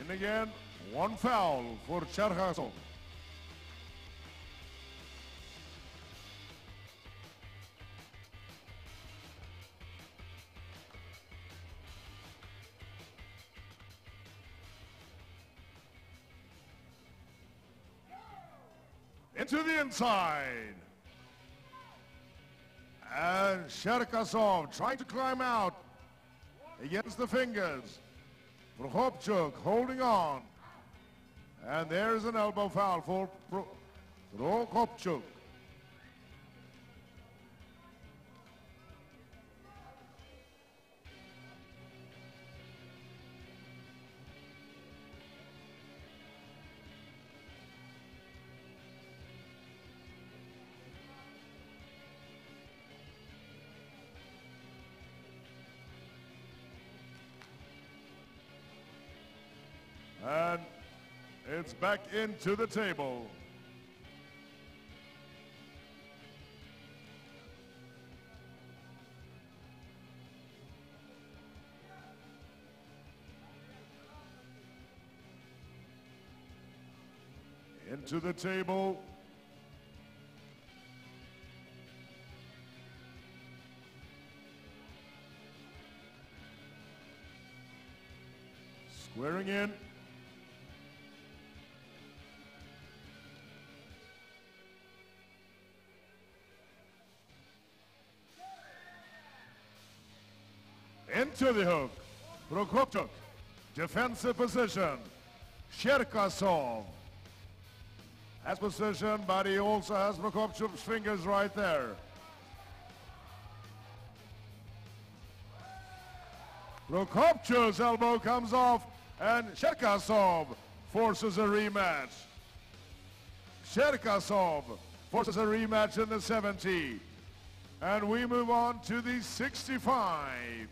And again, 1 foul for Cherkasov. Into the inside. And Cherkasov trying to climb out against the fingers. Prokopchuk holding on. And there's an elbow foul for Prokopchuk. It's back into the table. Into the table. Squaring in. Into the hook. Prokopchuk. Defensive position. Cherkasov has position, but he also has Prokopchuk's fingers right there. Prokopchuk's elbow comes off, and Cherkasov forces a rematch. Cherkasov forces a rematch in the 70. And we move on to the 65.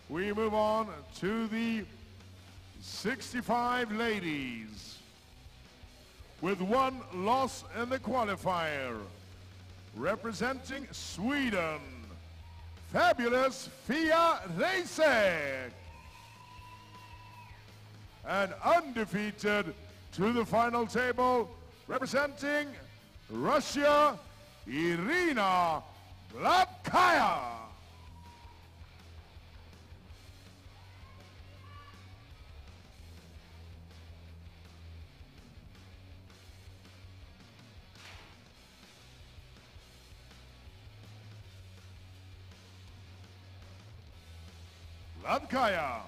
We move on to the 65 ladies, with one loss in the qualifier. Representing Sweden, fabulous Fia Reisek. And undefeated to the final table, representing Russia, Irina Gladkaya. Antalya,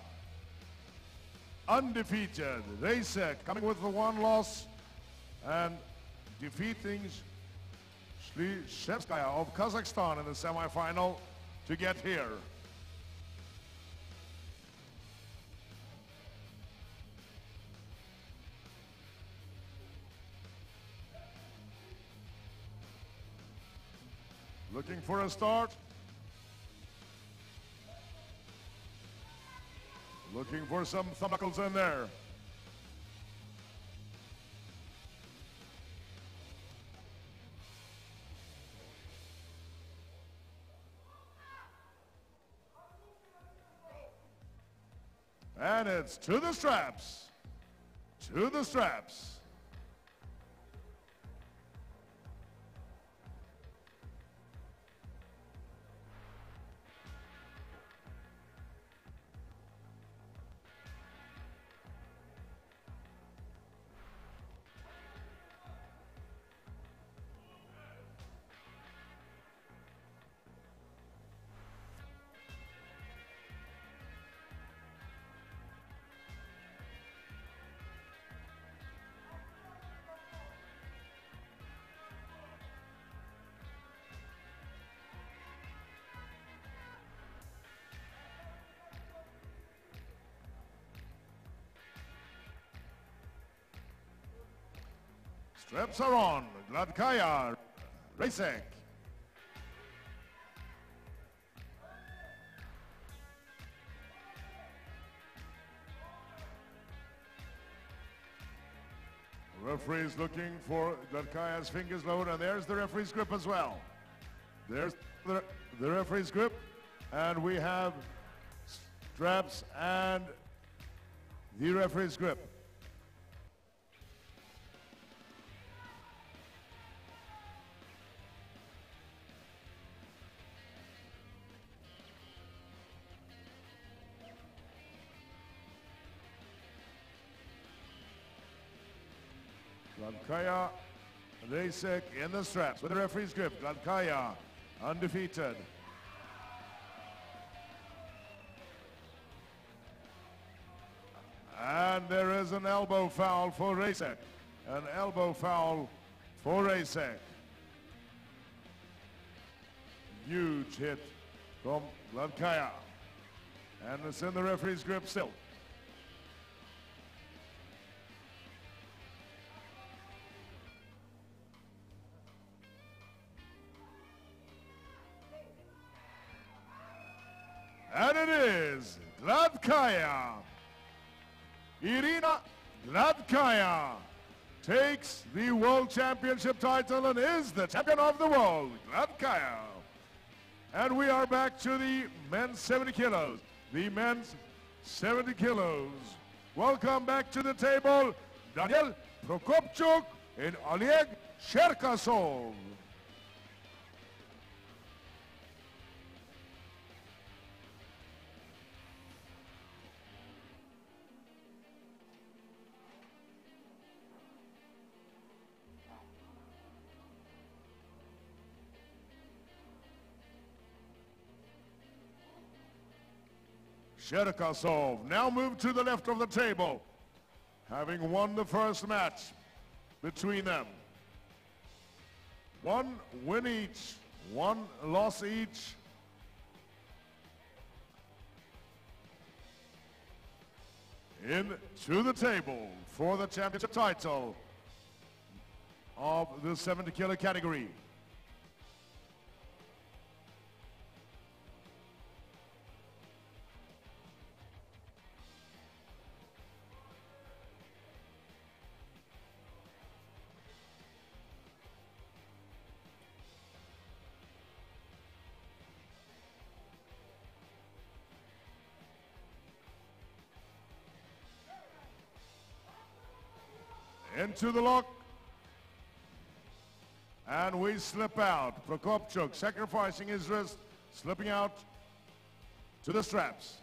undefeated. Reisek coming with the one loss and defeating Shlishevskaya of Kazakhstan in the semifinal to get here. Looking for a start. Looking for some thumbbuckles in there. And it's to the straps. To the straps. Straps are on. Gladkaya, Reisek. Referee is looking for Gladkaya's fingers lowered, and there's the referee's grip as well. There's the referee's grip, and we have straps and the referee's grip. Gladkaya, Reisek in the straps with the referee's grip. Gladkaya undefeated. And there is an elbow foul for Reisek. An elbow foul for Reisek. Huge hit from Gladkaya. And it's in the referee's grip still. And it is Gladkaya, Irina Gladkaya, takes the World Championship title and is the champion of the world, Antalya. And we are back to the men's 70 kilos. The men's 70 kilos. Welcome back to the table, Daniel Prokopchuk and Oleg Cherkasov. Cherkasov now moved to the left of the table, having won the first match between them. One win each, one loss each. Into the table for the championship title of the 70 kilo category. Into the lock, and we slip out. Prokopchuk sacrificing his wrist, slipping out to the straps.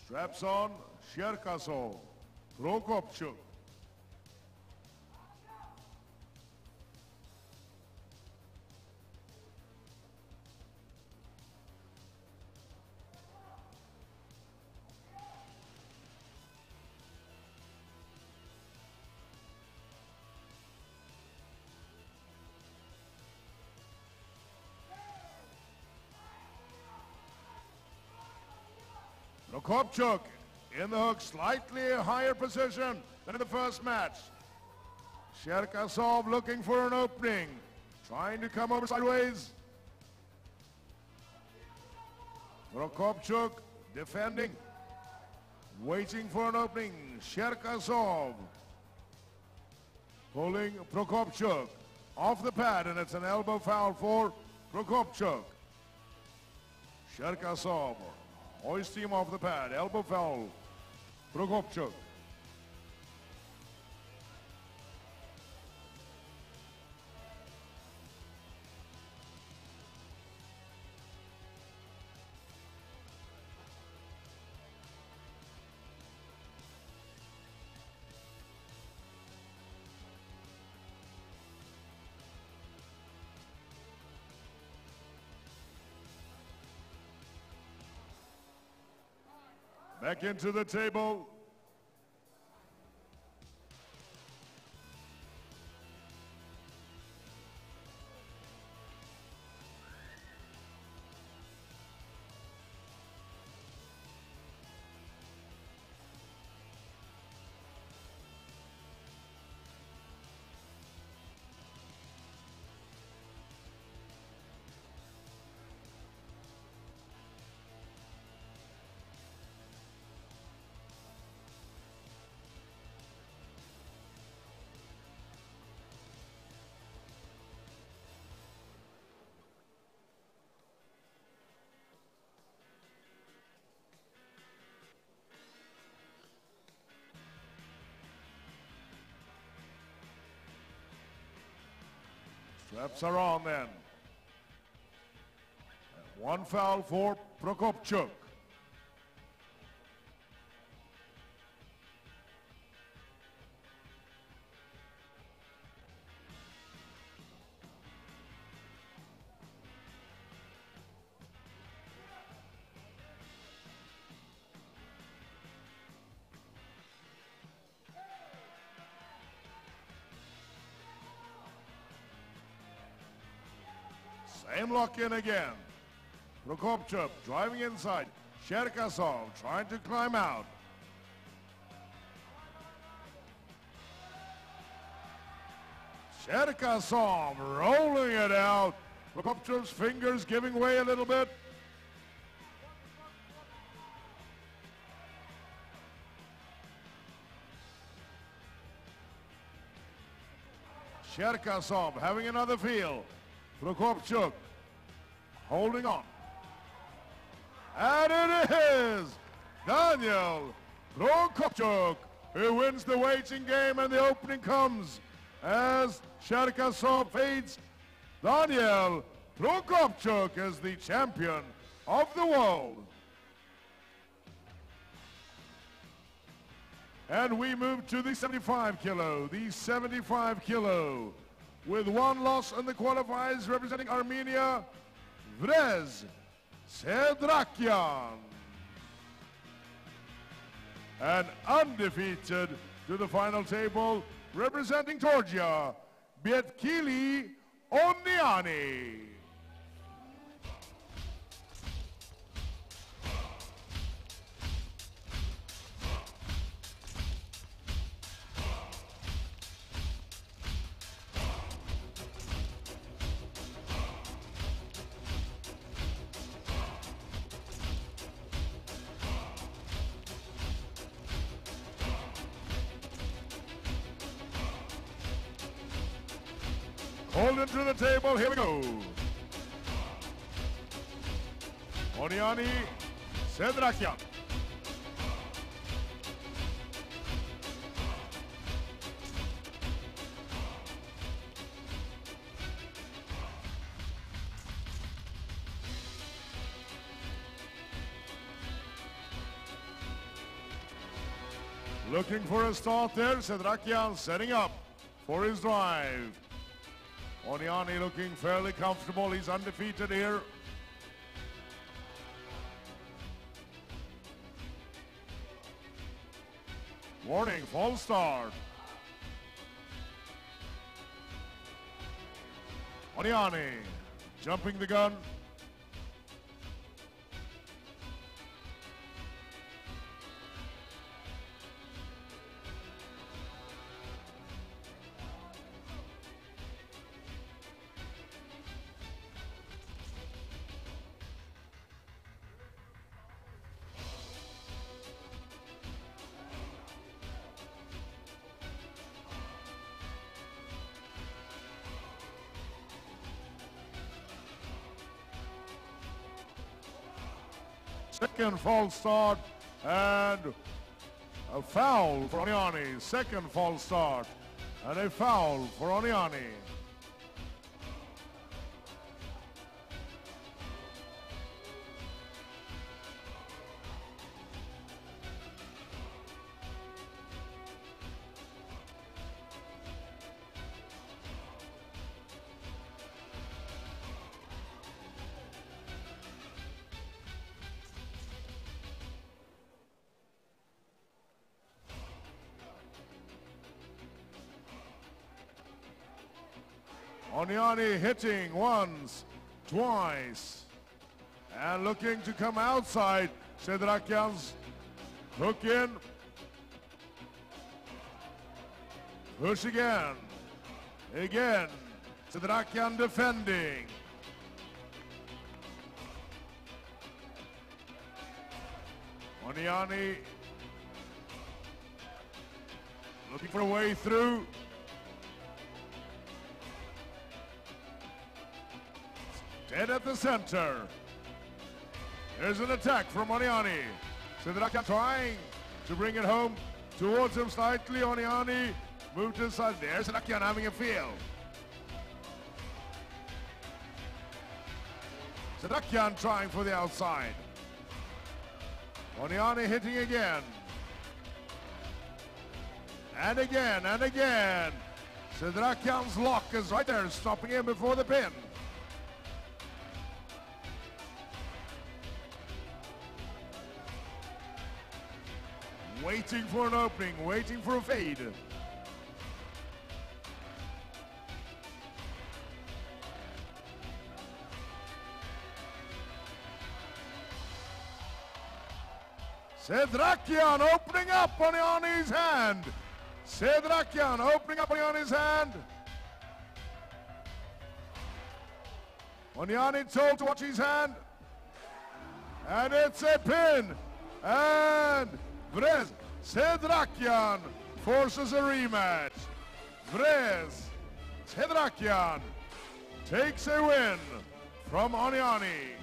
Straps on, Cherkasov, Prokopchuk. Prokopchuk in the hook, slightly higher position than in the first match. Cherkasov looking for an opening, trying to come over sideways. Prokopchuk defending, waiting for an opening. Cherkasov pulling Prokopchuk off the pad, and it's an elbow foul for Prokopchuk. Cherkasov hoisting him off the pad, elbow foul, Prokopchuk. Back into the table. Straps are on then. One foul for Prokopchuk. Same lock-in again. Prokopchuk driving inside. Cherkasov trying to climb out. Cherkasov rolling it out. Prokopchuk's fingers giving way a little bit. Cherkasov having another feel. Prokopchuk holding on. And it is Daniel Prokopchuk who wins the waiting game, and the opening comes as Cherkasov fades. Daniel Prokopchuk is the champion of the world. And we move to the 75 kilo. The 75 kilo. With one loss in the qualifiers, representing Armenia, Vrez Sedrakian. And undefeated to the final table, representing Georgia, Bietkili Oniani. Hold him to the table, here we go. Oniani Sedrakian. Looking for a start there, Sedrakian setting up for his drive. Oniani looking fairly comfortable, he's undefeated here. Warning, false start. Oniani jumping the gun. Second false start and a foul for Oniani. Second false start and a foul for Oniani. Oniani hitting once, twice, and looking to come outside. Sedrakian's hook in. Push again. Again. Sedrakian defending. Oniani looking for a way through. Dead at the center. There's an attack from Oniani. Sedrakian trying to bring it home towards him slightly. Oniani moved to the side. There's Sedrakian having a feel. Sedrakian trying for the outside. Oniani hitting again. And again, and again. Sedrakian's lock is right there, stopping him before the pin. Waiting for an opening, waiting for a fade. Sedrakian opening up on Oniani's hand. Sedrakian opening up on Oniani's hand. Oniani told to watch his hand. And it's a pin. And Vrez Sedrakian forces a rematch. Vrez Sedrakian takes a win from Oniani.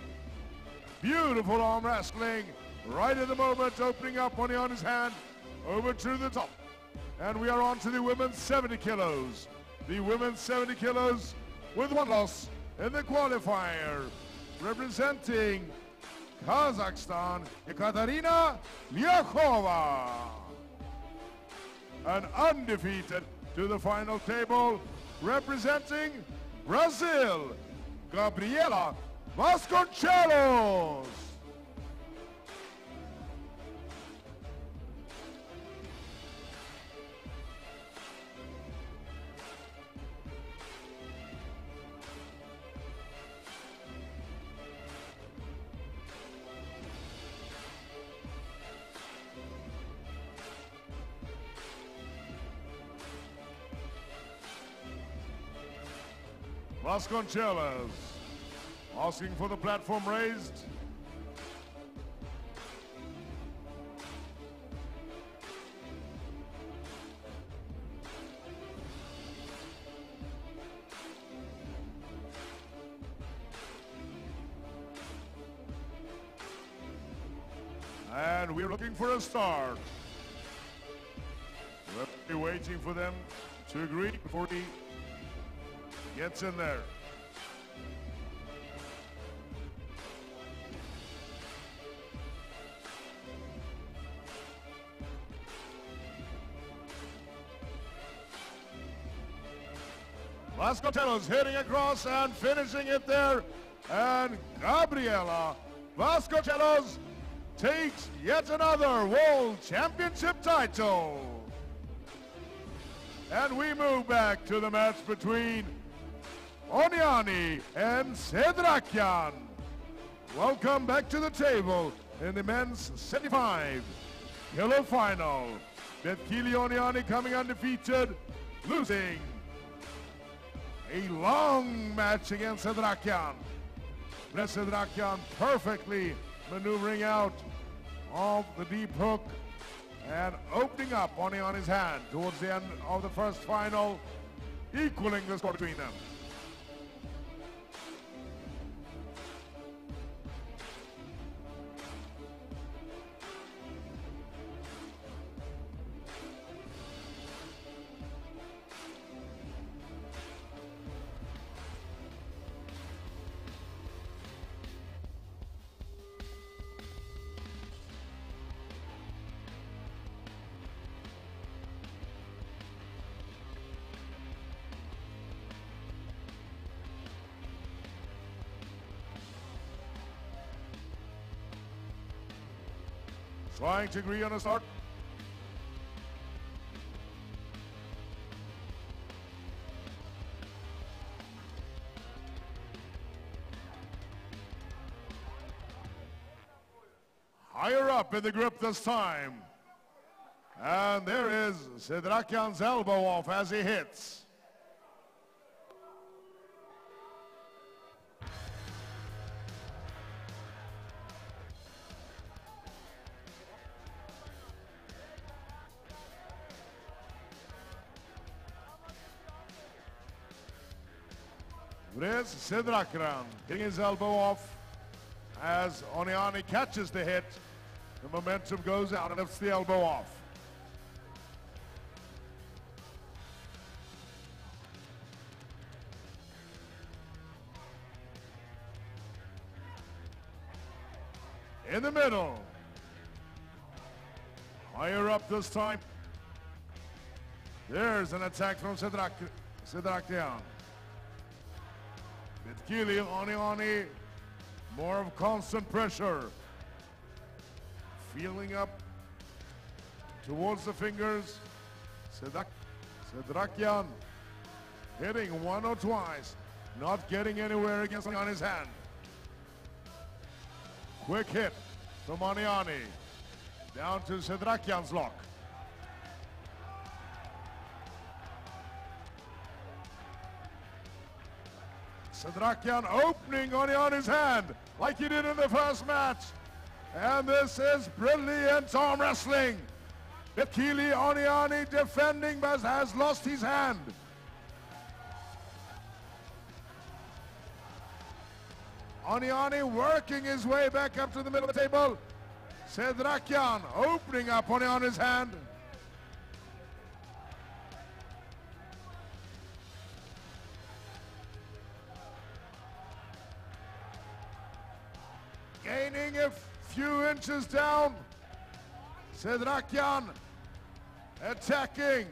Beautiful arm wrestling. Right at the moment, opening up Oniani's hand over to the top. And we are on to the women's 70 kilos. The women's 70 kilos with one loss in the qualifier. Representing Kazakhstan, Ekaterina Lyakova. And undefeated to the final table, representing Brazil, Gabriela Vasconcelos. Vasconcelos asking for the platform raised. And we're looking for a start. We're waiting for them to agree before he gets in there. Vasconcelos hitting across and finishing it there. And Gabriela Vasconcelos takes yet another World Championship title. And we move back to the match between Oniani and Sedrakian. Welcome back to the table in the men's 75 kilo final. Betkili Oniani coming undefeated, losing a long match against Sedrakian. Sedrakian perfectly maneuvering out of the deep hook and opening up Oniani's hand towards the end of the first final, equaling the score between them. Trying to agree on a start. Higher up in the grip this time. And there is Sedrakian's elbow off as he hits. There's Sedrakian getting his elbow off as Oniani catches the hit. The momentum goes out and lifts the elbow off. in the middle. Higher up this time. There's an attack from Sedrakian. Bitkili, Oni, more of constant pressure. Feeling up towards the fingers. Sedrakian hitting one or twice, not getting anywhere against Aniani's hand. Quick hit from Aniani, down to Sedrakian's lock. Sedrakian opening Aniani's hand like he did in the first match. And this is brilliant arm wrestling. Bitkili Aniani defending but has lost his hand. Aniani working his way back up to the middle of the table. Sedrakian opening up Aniani's hand. Gaining a few inches down. Sedrakian attacking.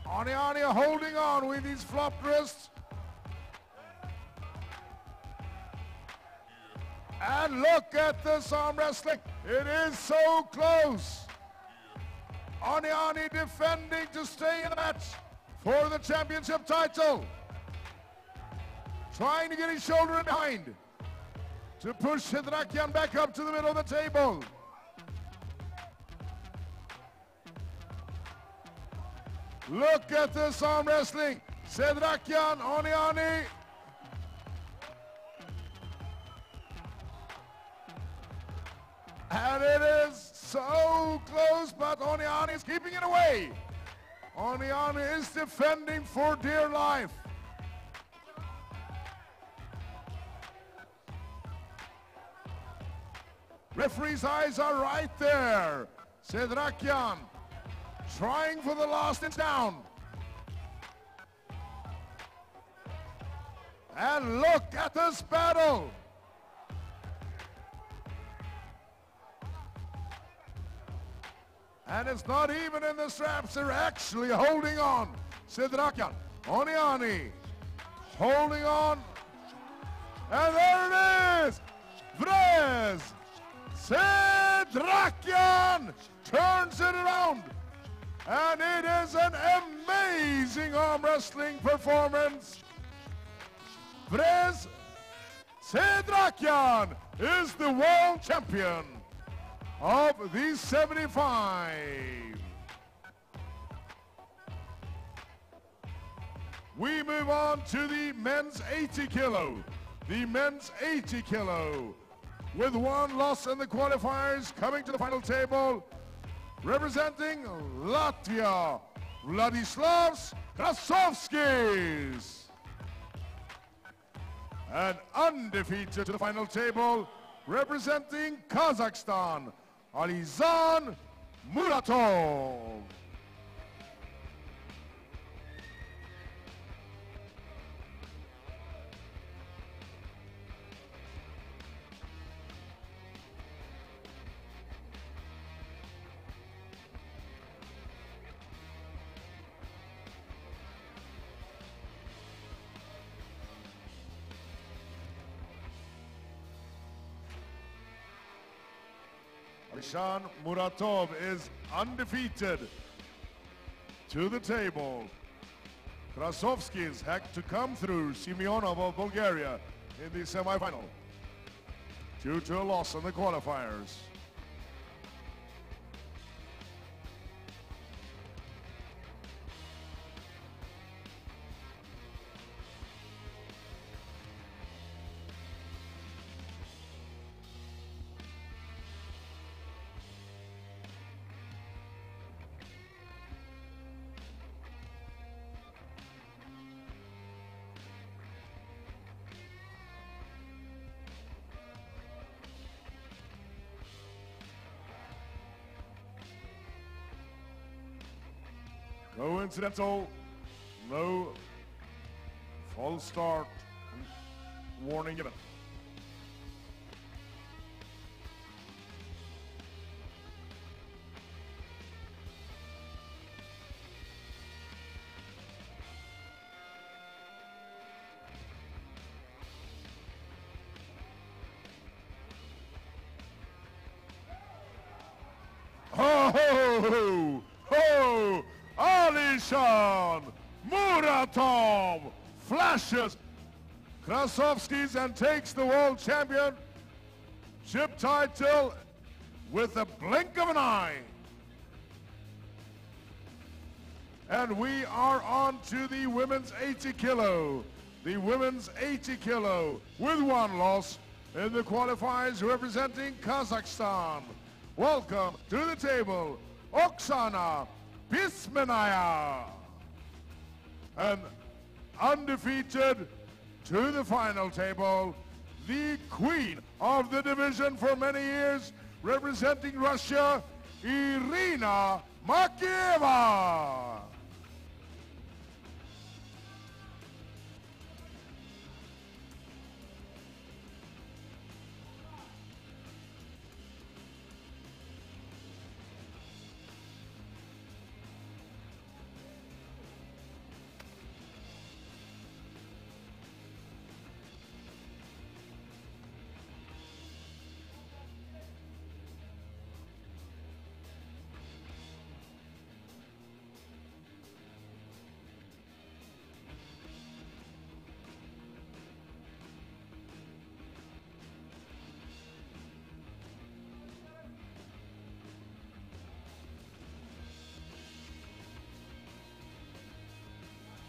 Aniani holding on with his flopped wrists. And look at this arm wrestling. It is so close. Aniani defending to stay in the match for the championship title. Trying to get his shoulder in behind to push Sedrakian back up to the middle of the table. Look at this arm wrestling. Sedrakian, Aniani. And it is so close, but Aniani is keeping it away. Aniani is defending for dear life. Referee's eyes are right there. Sedrakian trying for the last inch down. And look at this battle. And it's not even in the straps, they're actually holding on. Sedrakian, Aniani, holding on. And there it is! Vrez! Sedrakian turns it around. And it is an amazing arm wrestling performance. Vrez Sedrakian is the world champion of the 75. We move on to the men's 80 kilo. The men's 80 kilo. With one loss in the qualifiers, coming to the final table, representing Latvia, Vladislavs Krasovskis. And undefeated to the final table, representing Kazakhstan, Alizan Muratov. Alizan Muratov is undefeated to the table. Krasovskis had to come through Simeonov of Bulgaria in the semifinal due to a loss in the qualifiers. Coincidental, no false start warning given. Russian Muratov flashes Krasovskis and takes the world championship title with a blink of an eye. And we are on to the women's 80 kilo. The women's 80 kilo with one loss in the qualifiers representing Kazakhstan. Welcome to the table, Oksana Pismenaya. And undefeated to the final table, the queen of the division for many years, representing Russia, Irina Makieva.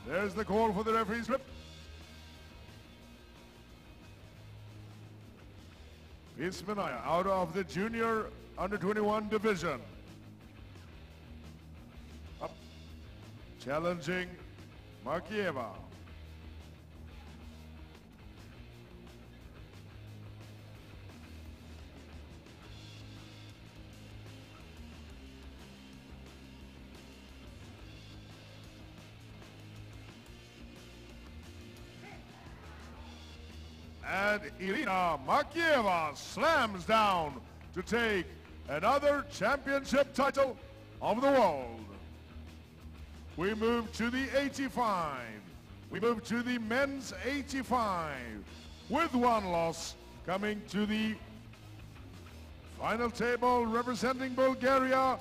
There's the call for the referee's slip. Pismenaya out of the junior under-21 division. Up, challenging Makieva. And Irina Makieva slams down to take another championship title of the world. We move to the 85. We move to the men's 85 with one loss, coming to the final table representing Bulgaria,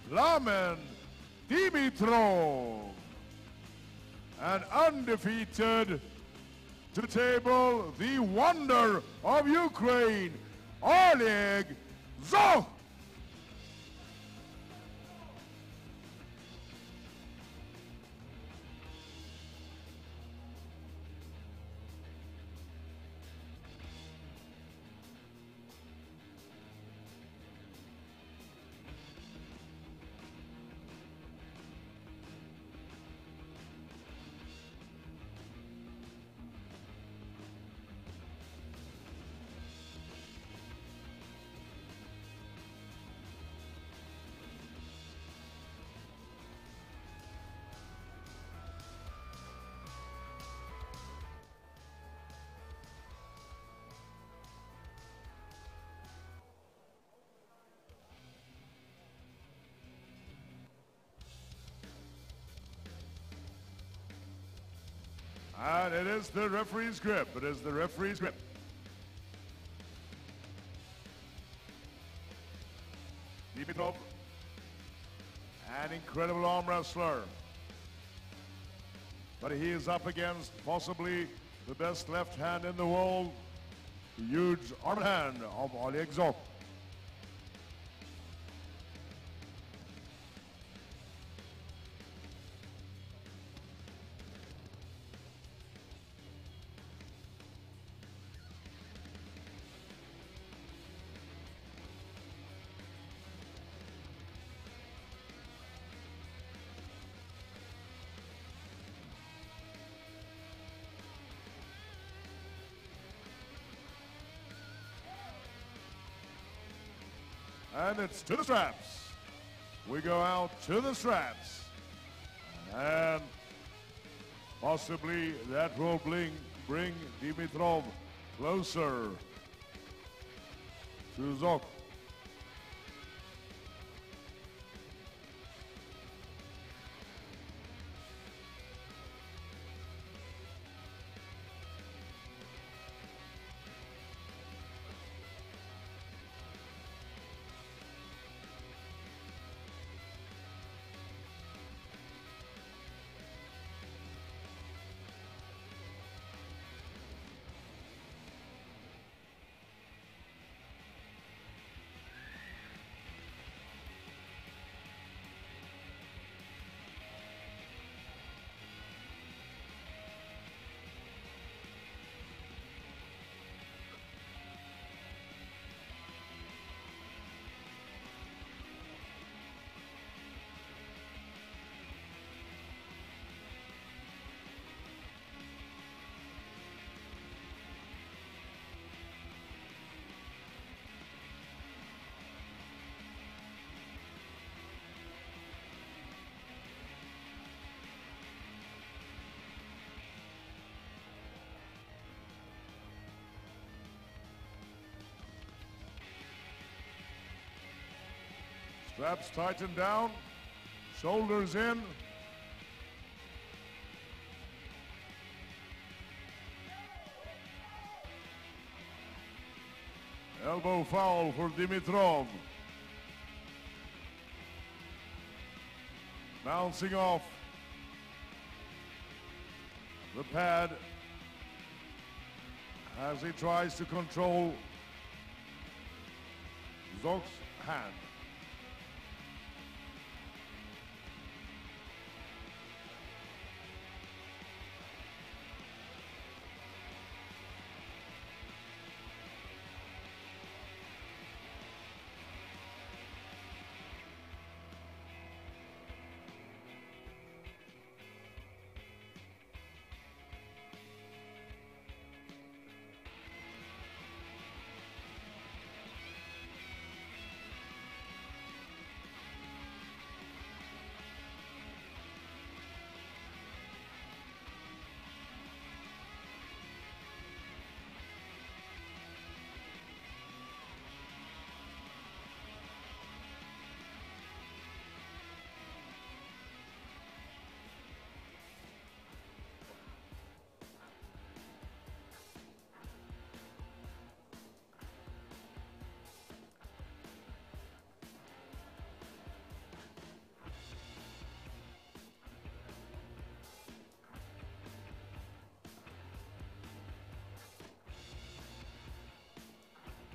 Plamen Dimitrov. And undefeated to the table, the wonder of Ukraine, Oleg Zokh. And it is the referee's grip. It is the referee's grip. Dimitrov, an incredible arm wrestler. But he is up against possibly the best left hand in the world, the huge arm hand of Oleg Zokh. And it's to the straps. We go out to the straps. And possibly that will bring Dimitrov closer to Zokh. Straps tighten down, shoulders in. Elbow foul for Dimitrov. Bouncing off the pad as he tries to control Zok's hand.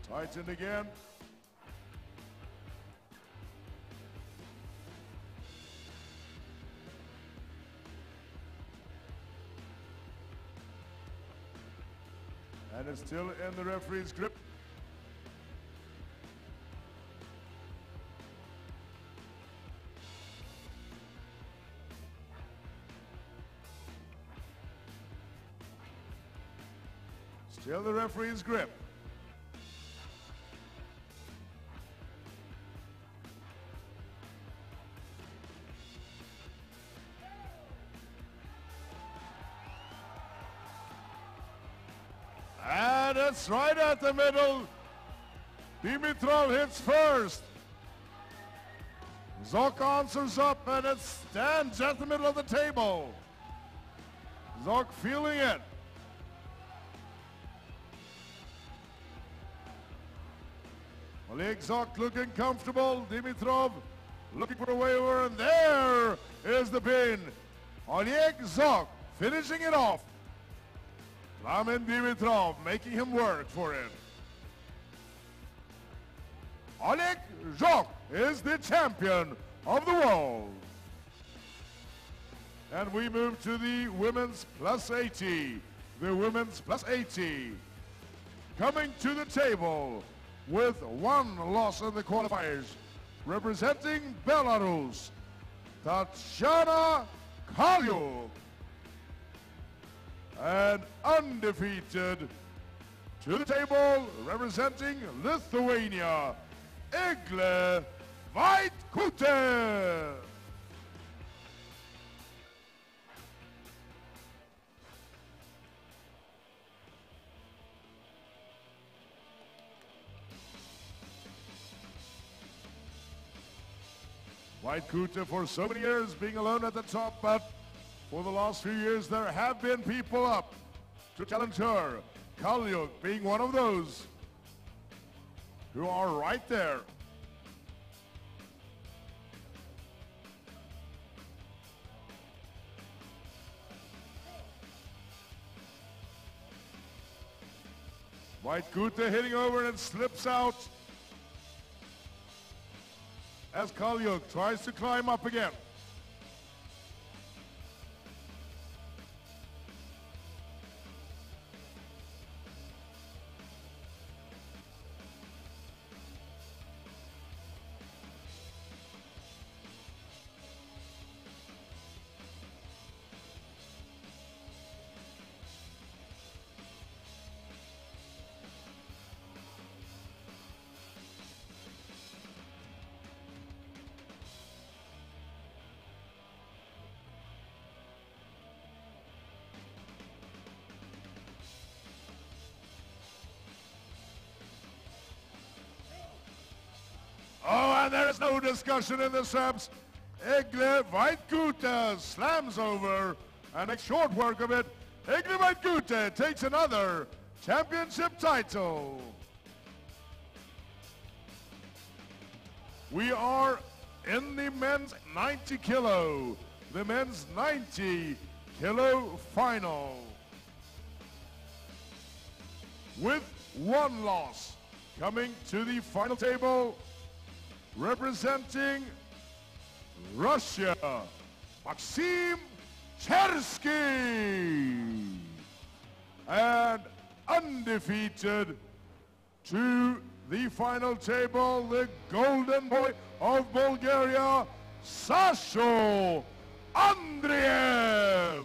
Tighten again. And it's still in the referee's grip. Still the referee's grip. And it's right at the middle. Dimitrov hits first. Zok answers up, and it stands at the middle of the table. Zok feeling it. Oleg Zok looking comfortable. Dimitrov looking for a way over, and there is the pin. Oleg Zok finishing it off. Lamin Dimitrov making him work for it. Oleg Zok is the champion of the world. And we move to the women's plus 80. The women's plus 80. Coming to the table with one loss in the qualifiers. Representing Belarus, Tatyana Kalyuk. And undefeated to the table, representing Lithuania, Eglė Vaitkutė. Vaitkutė for so many years being alone at the top, but for the last few years, there have been people up to challenge her. Kalyuk being one of those who are right there. Vaitkutė hitting over and slips out as Kalyuk tries to climb up again. And there is no discussion in the straps. Egle Vaitkute slams over and makes short work of it. Egle Vaitkute takes another championship title. We are in the men's 90 kilo, the men's 90 kilo final. With one loss, coming to the final table, representing Russia, Maxim Chersky. And undefeated to the final table, the golden boy of Bulgaria, Sasho Andreev.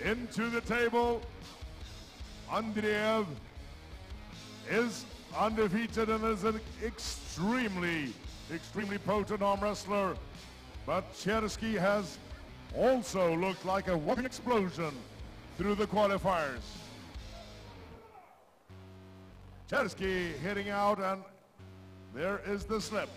Into the table, Andreev is undefeated and is an extremely potent arm wrestler. But Chersky has also looked like a walking explosion through the qualifiers. Chersky hitting out, and there is the slip.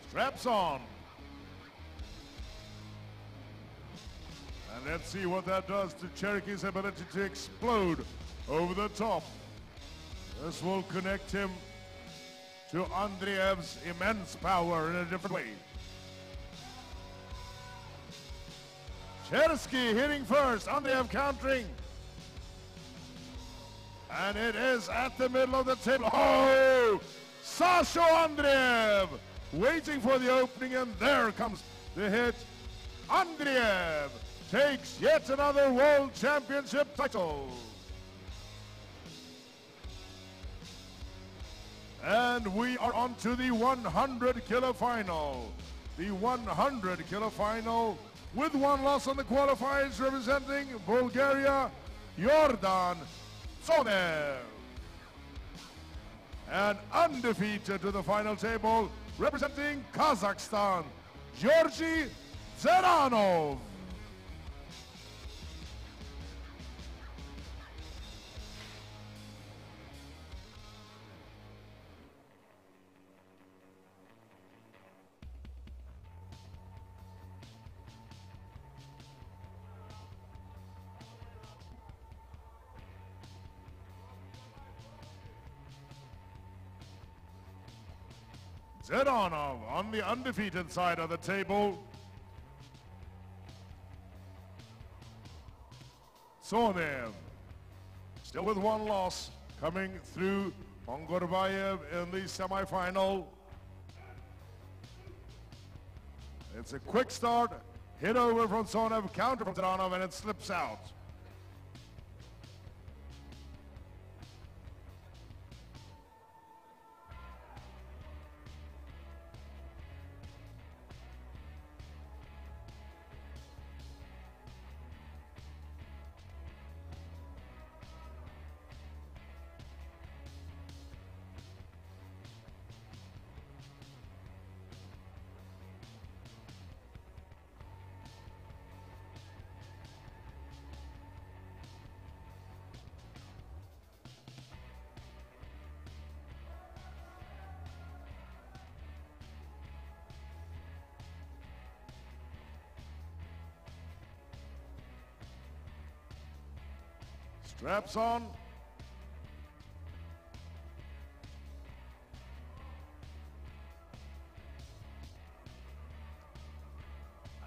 Straps on. And let's see what that does to Chersky's ability to explode over the top. This will connect him to Andreev's immense power in a different way. Chersky hitting first, Andreev countering. And it is at the middle of the table. Oh! Sasho Andreev waiting for the opening, and there comes the hit. Andreev takes yet another World Championship title. And we are on to the 100 kilo final. The 100 kilo final with one loss on the qualifiers, representing Bulgaria, Jordan Tsonev. And undefeated to the final table, representing Kazakhstan, Georgy Zeranov. Zeranov on the undefeated side of the table. Tsonev still with one loss, coming through Mongorbayev in the semifinal. It's a quick start, hit over from Tsonev, counter from Zeranov, and it slips out. Straps on.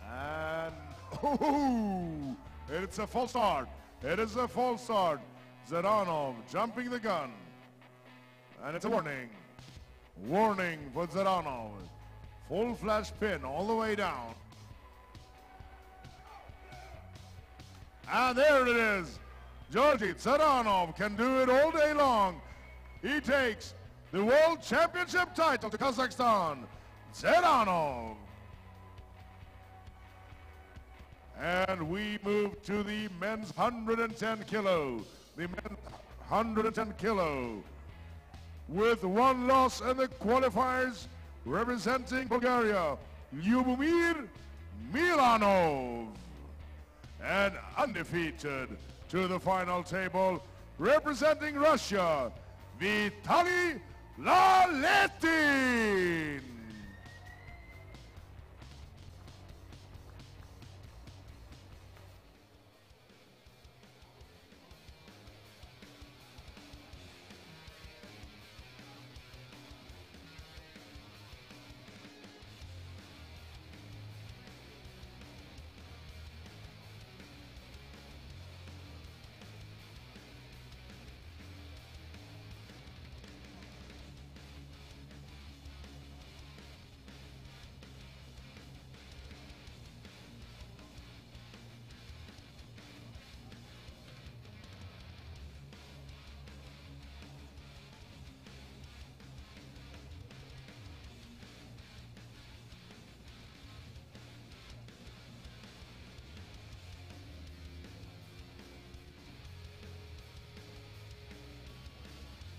And oh, it's a false start. It is a false start. Zeranov jumping the gun. And it's a warning. Warning for Zeranov. Full flash pin all the way down. And there it is. Georgi Zeranov can do it all day long. He takes the World Championship title to Kazakhstan. Zeranov. And we move to the men's 110 kilo. The men's 110 kilo. With one loss in the qualifiers, representing Bulgaria, Lyubomir Milanov. And undefeated to the final table, representing Russia, Vitaly Laletin.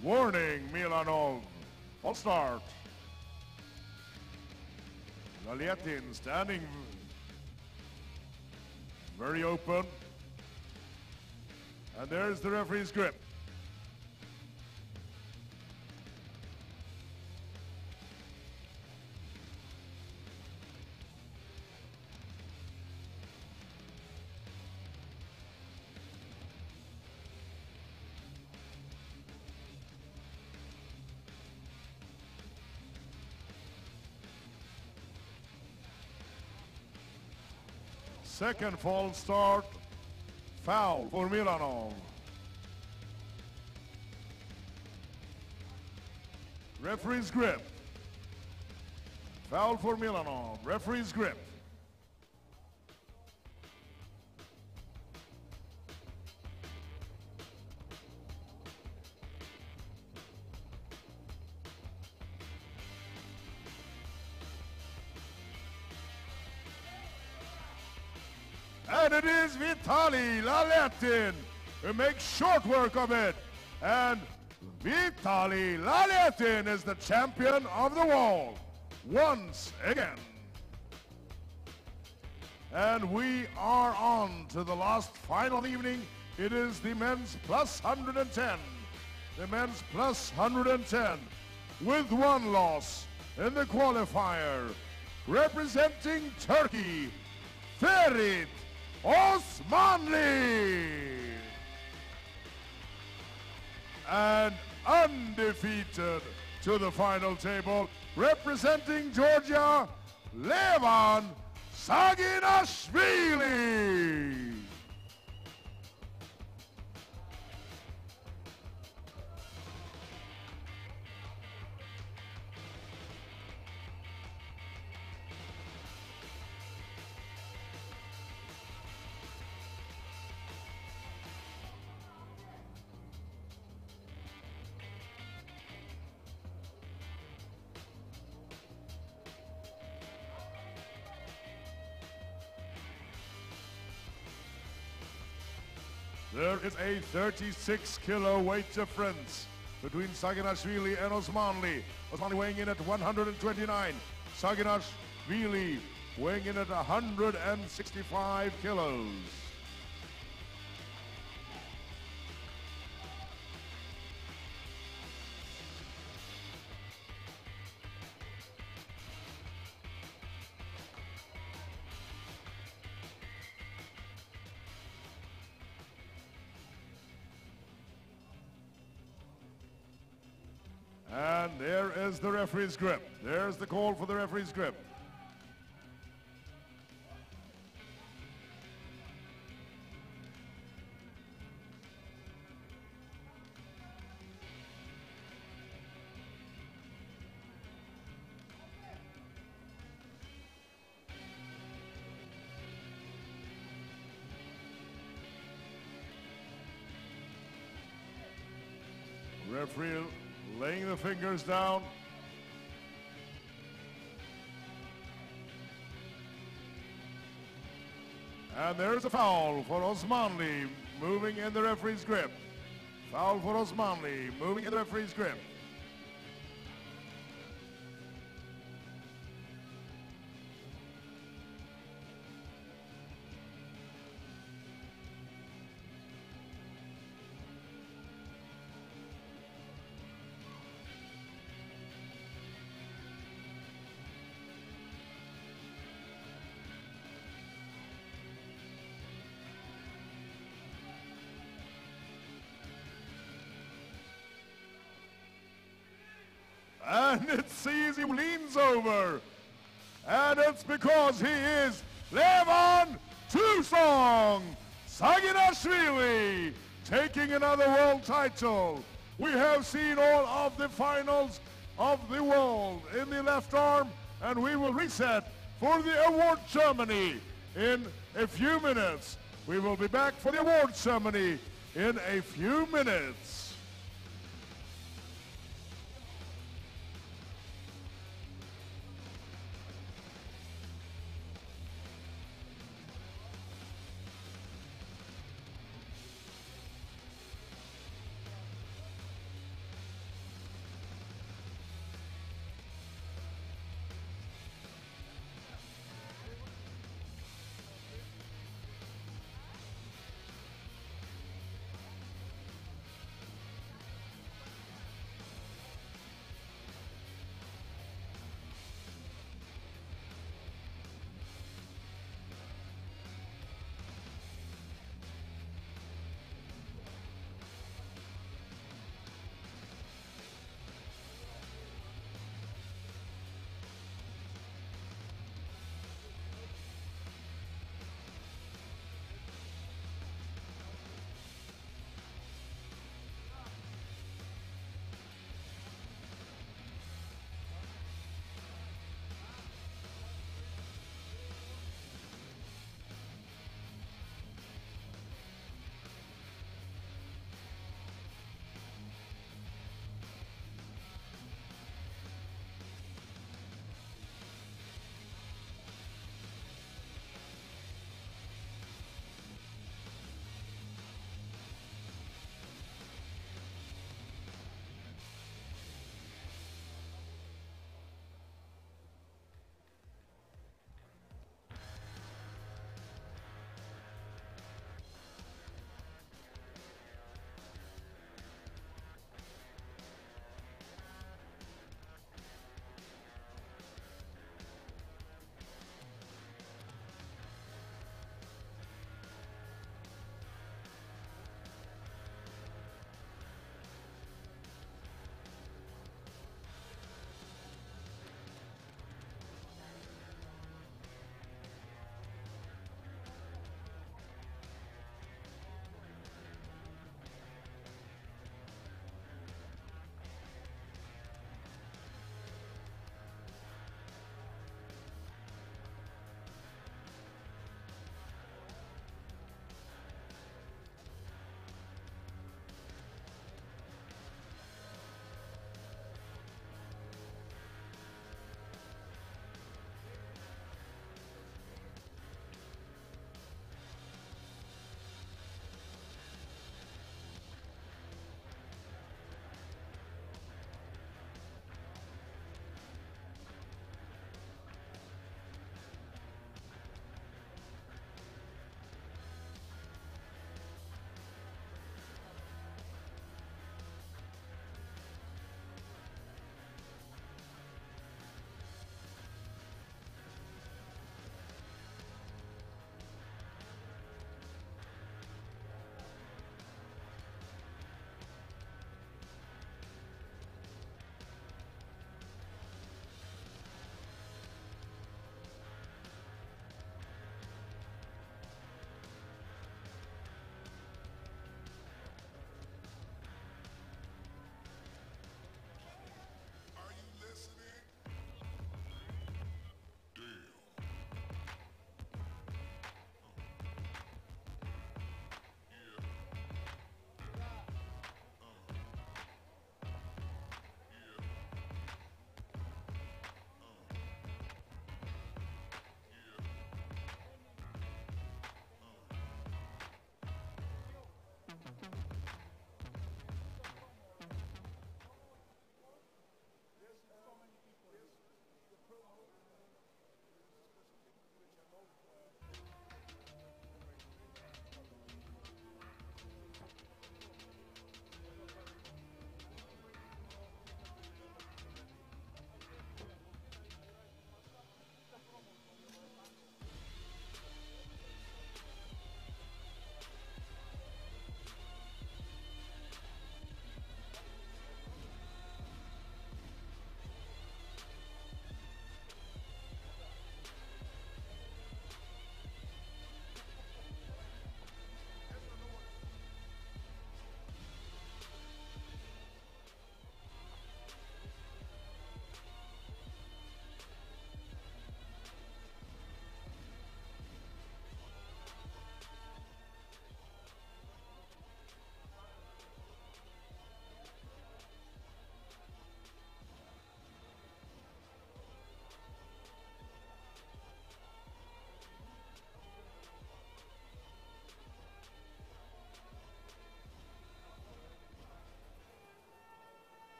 Warning, Milanov. False start. Laletin standing very open. And there's the referee's grip. Second false start, foul for Milanov. Referee's grip. Foul for Milanov. Referee's grip. And it is Vitaly Laletin who makes short work of it. And Vitaly Laletin is the champion of the world once again. And we are on to the last final of the evening. It is the men's plus 110. The men's plus 110 with one loss in the qualifier. Representing Turkey, Ferit Osmanli. And undefeated to the final table, representing Georgia, Levan Saginashvili. There is a 36 kilo weight difference between Saginashvili and Osmanli. Osmanli weighing in at 129. Saginashvili weighing in at 165 kilos. And there is the referee's grip. There's the call for the referee's grip. Referee laying the fingers down. And there's a foul for Osmanli, moving in the referee's grip. Foul for Osmanli, moving in the referee's grip. And it sees him leans over. And it's because he is Levon Tusong Saginashvili taking another world title. We have seen all of the finals of the world in the left arm, and we will reset for the award ceremony in a few minutes. We will be back for the award ceremony in a few minutes.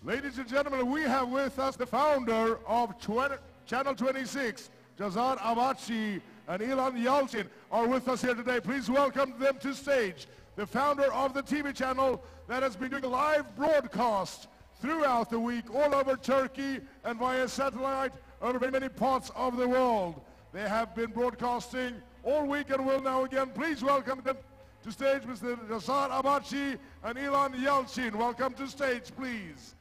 Ladies and gentlemen, we have with us the founder of Channel 26, Jazar Abachi and Ilan Yalchin are with us here today. Please welcome them to stage. The founder of the TV channel that has been doing live broadcast throughout the week all over Turkey and via satellite over very many parts of the world. They have been broadcasting all week and will now again. Please welcome them to stage, Mr. Jazar Abachi and Ilan Yalchin. Welcome to stage, please.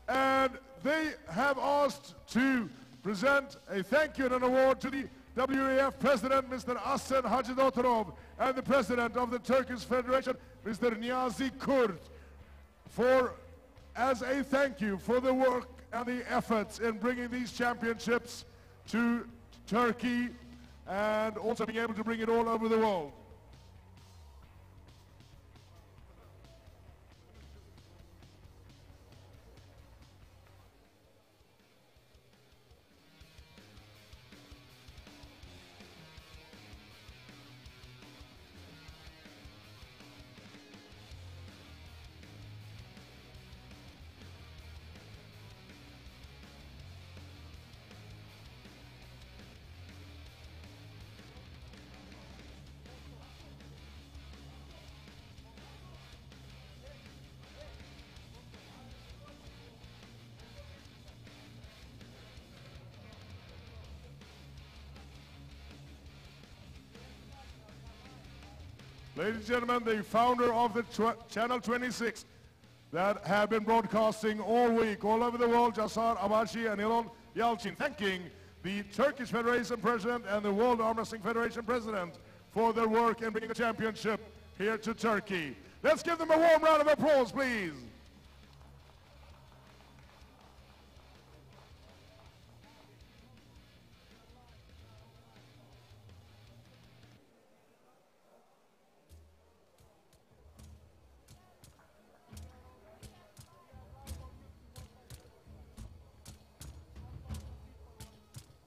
And they have asked to present a thank you and an award to the WAF President, Mr. Asen Hacıdoturov, and the President of the Turkish Federation, Mr. Niyazi Kurt, as a thank you for the work and the efforts in bringing these championships to Turkey and also being able to bring it all over the world. Ladies and gentlemen, the founder of the Channel 26 that have been broadcasting all week, all over the world, Jazar Abachi and Ilan Yalchin, thanking the Turkish Federation President and the World Arm Wrestling Federation President for their work in bringing the championship here to Turkey. Let's give them a warm round of applause, please.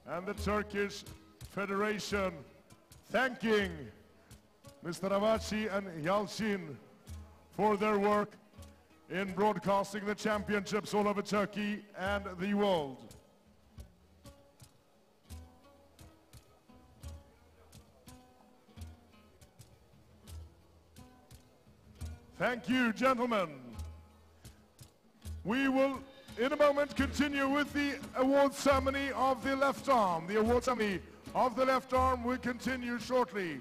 And the Turkish Federation thanking Mr. Abachi and Yalchin for their work in broadcasting the championships all over Turkey and the world. Thank you, gentlemen. We will in a moment continue with the award ceremony of the left arm. The award ceremony of the left arm will continue shortly.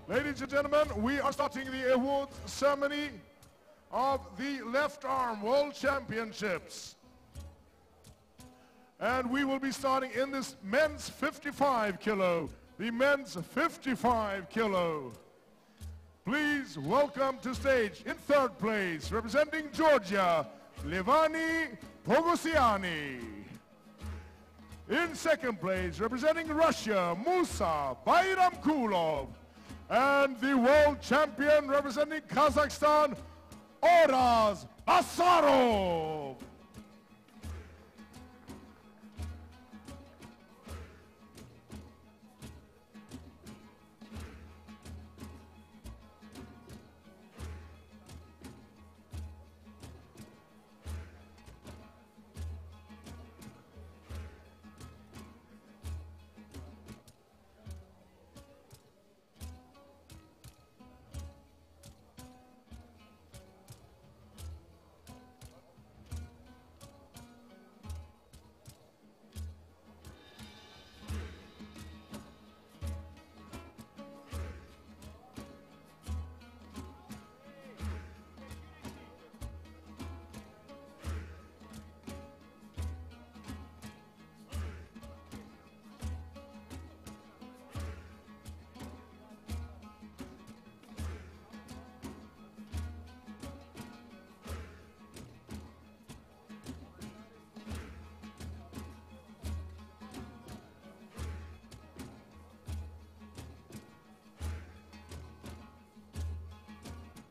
Ladies and gentlemen, we are starting the awards ceremony of the Left Arm World Championships. And we will be starting in this men's 55 kilo, the men's 55 kilo. Please welcome to stage in third place, representing Georgia, Levani Pogosiani. In second place, representing Russia, Musa Bayramkulov. And the world champion representing Kazakhstan, Oraz Asarov.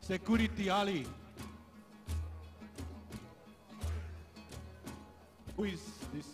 Security Ali. Who is this?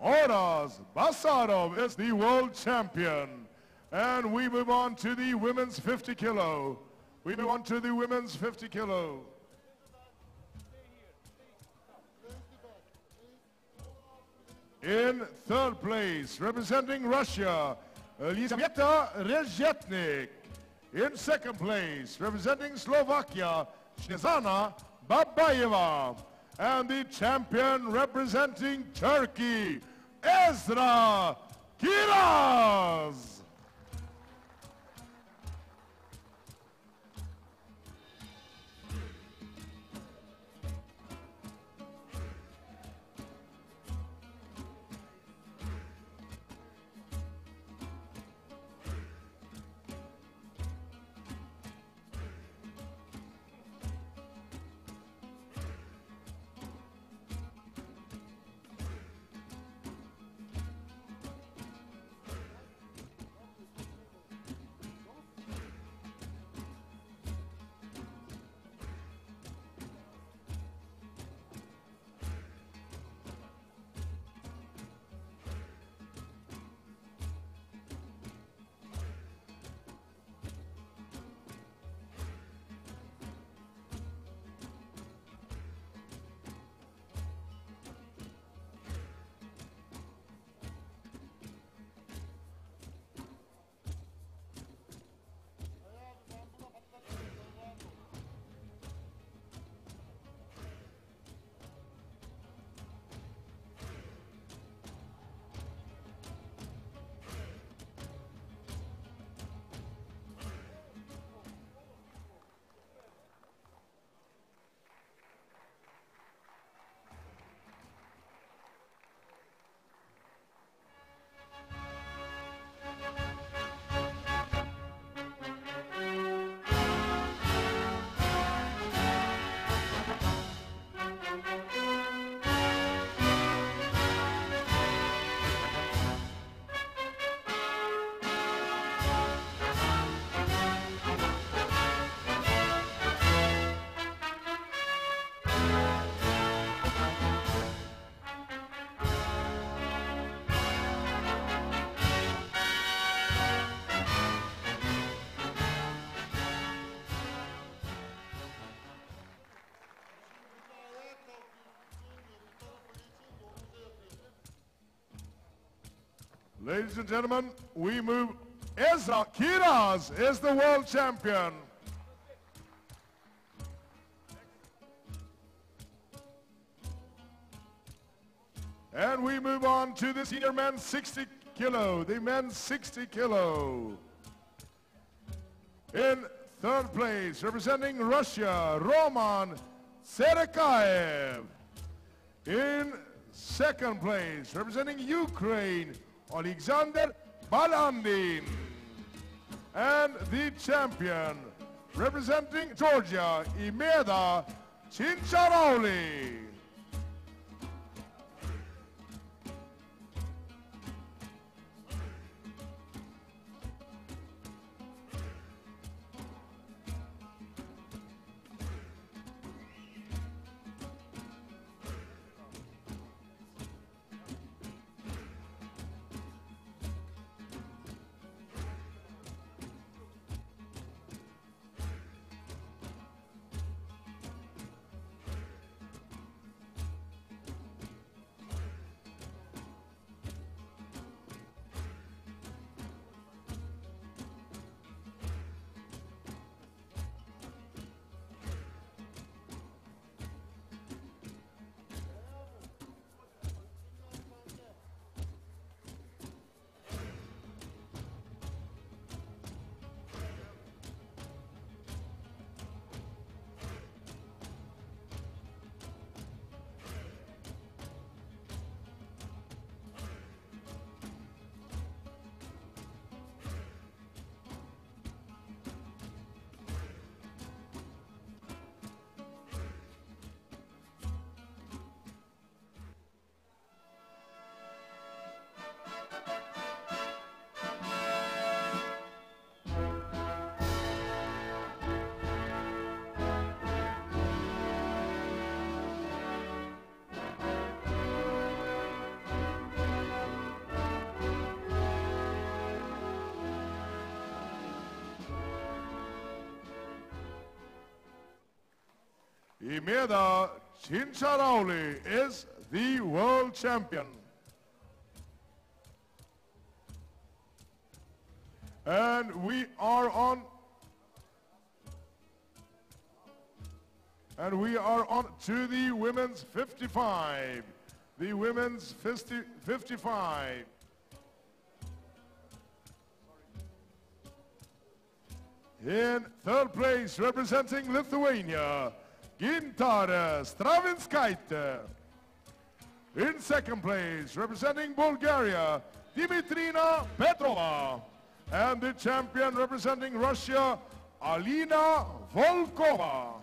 Oraz Basarov is the world champion. And we move on to the women's 50 kilo. We move on to the women's 50 kilo. In third place, representing Russia, Elizaveta Rezhetnik. In second place, representing Slovakia, Snezana Babayeva. And the champion representing Turkey, Ezra Kiraz. Ladies and gentlemen, we move. Ezra Kiraz is the world champion. And we move on to the senior men's 60 kilo, the men's 60 kilo. In third place, representing Russia, Roman Serekaev. In second place, representing Ukraine, Alexander Balandin. And the champion, representing Georgia, Imeda Chincharauli. Imeda Chincharauli is the world champion. And we are on to the women's 55. The women's 55. In third place, representing Lithuania, Gintarė Stravinskaitė. In second place, representing Bulgaria, Dimitrina Petrova. And the champion representing Russia, Alina Volkova.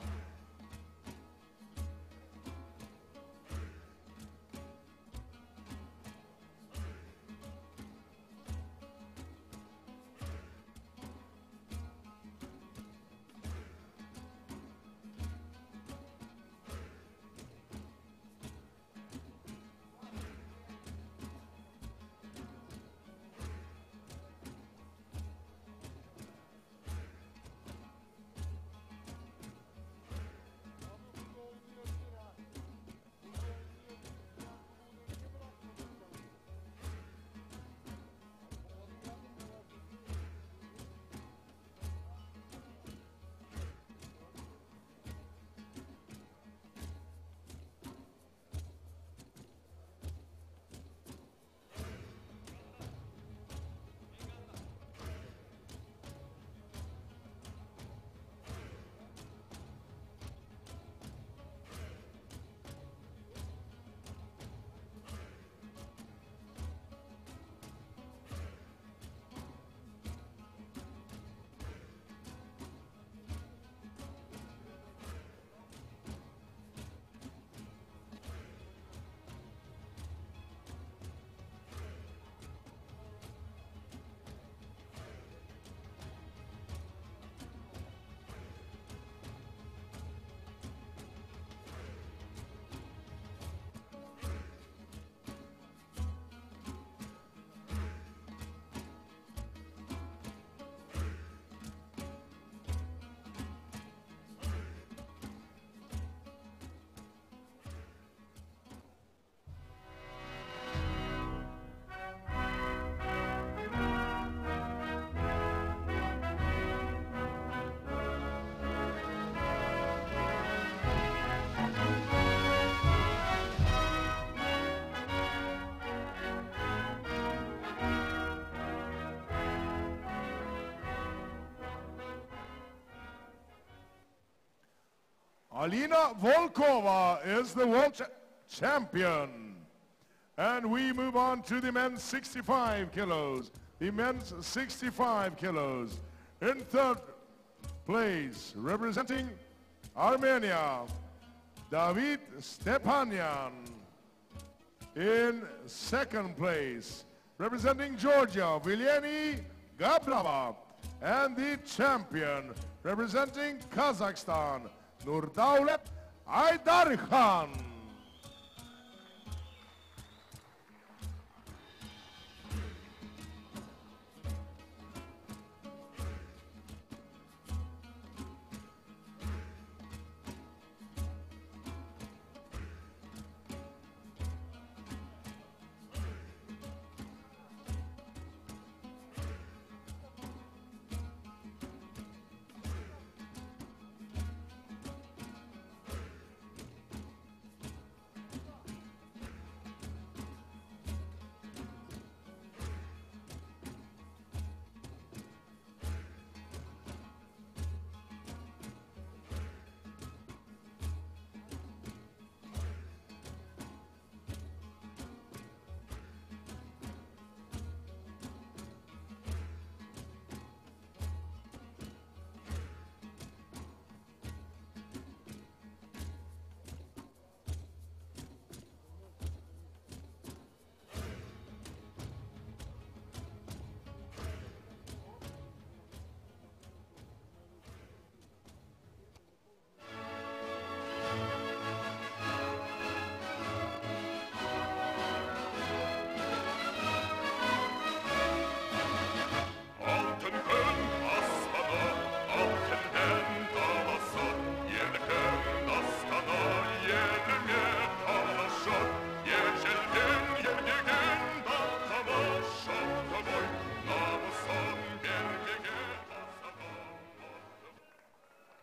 Alina Volkova is the world champion. And we move on to the men's 65 kilos. The men's 65 kilos. In third place, representing Armenia, David Stepanyan. In second place, representing Georgia, Viljeni Gabrava. And the champion, representing Kazakhstan, Nurdaulet Aydarkhan.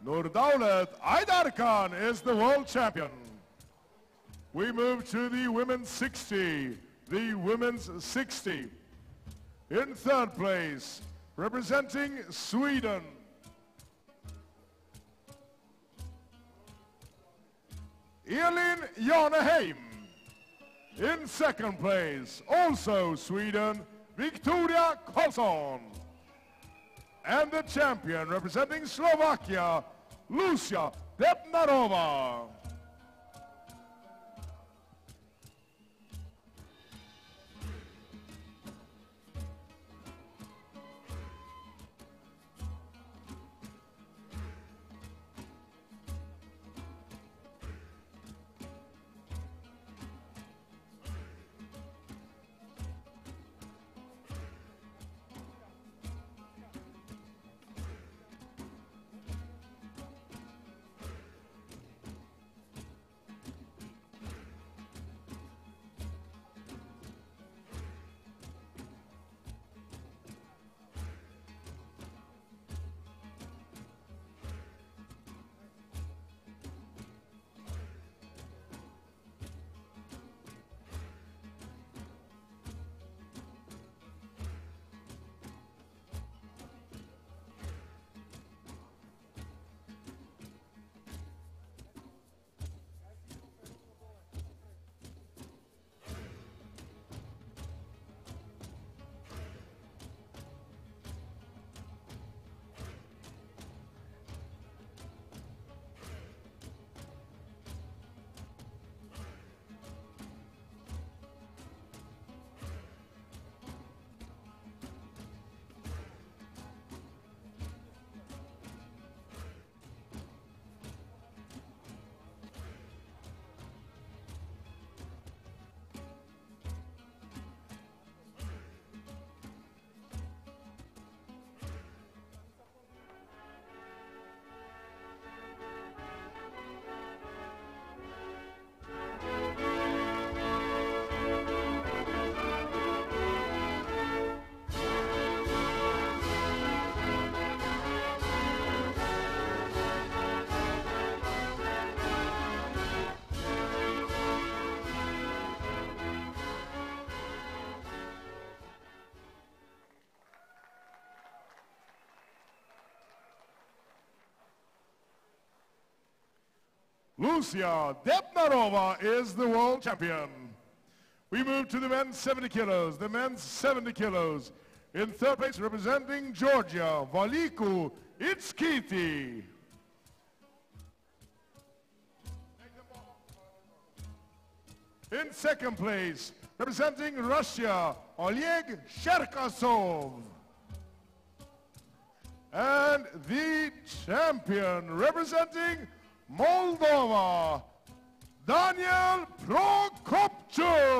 Nurdaulet Aydarkhan is the world champion. We move to the women's 60. The women's 60. In third place, representing Sweden, Elin Janeheim. In second place, also Sweden, Victoria Karlsson. And the champion, representing Slovakia, Lucia Depnarova. Lucia Depnarova is the world champion. We move to the men's 70 kilos. The men's 70 kilos. In third place, representing Georgia, Valiku Itskiti. In second place, representing Russia, Oleg Cherkasov. And the champion, representing Moldova, Daniel Prokopchuk.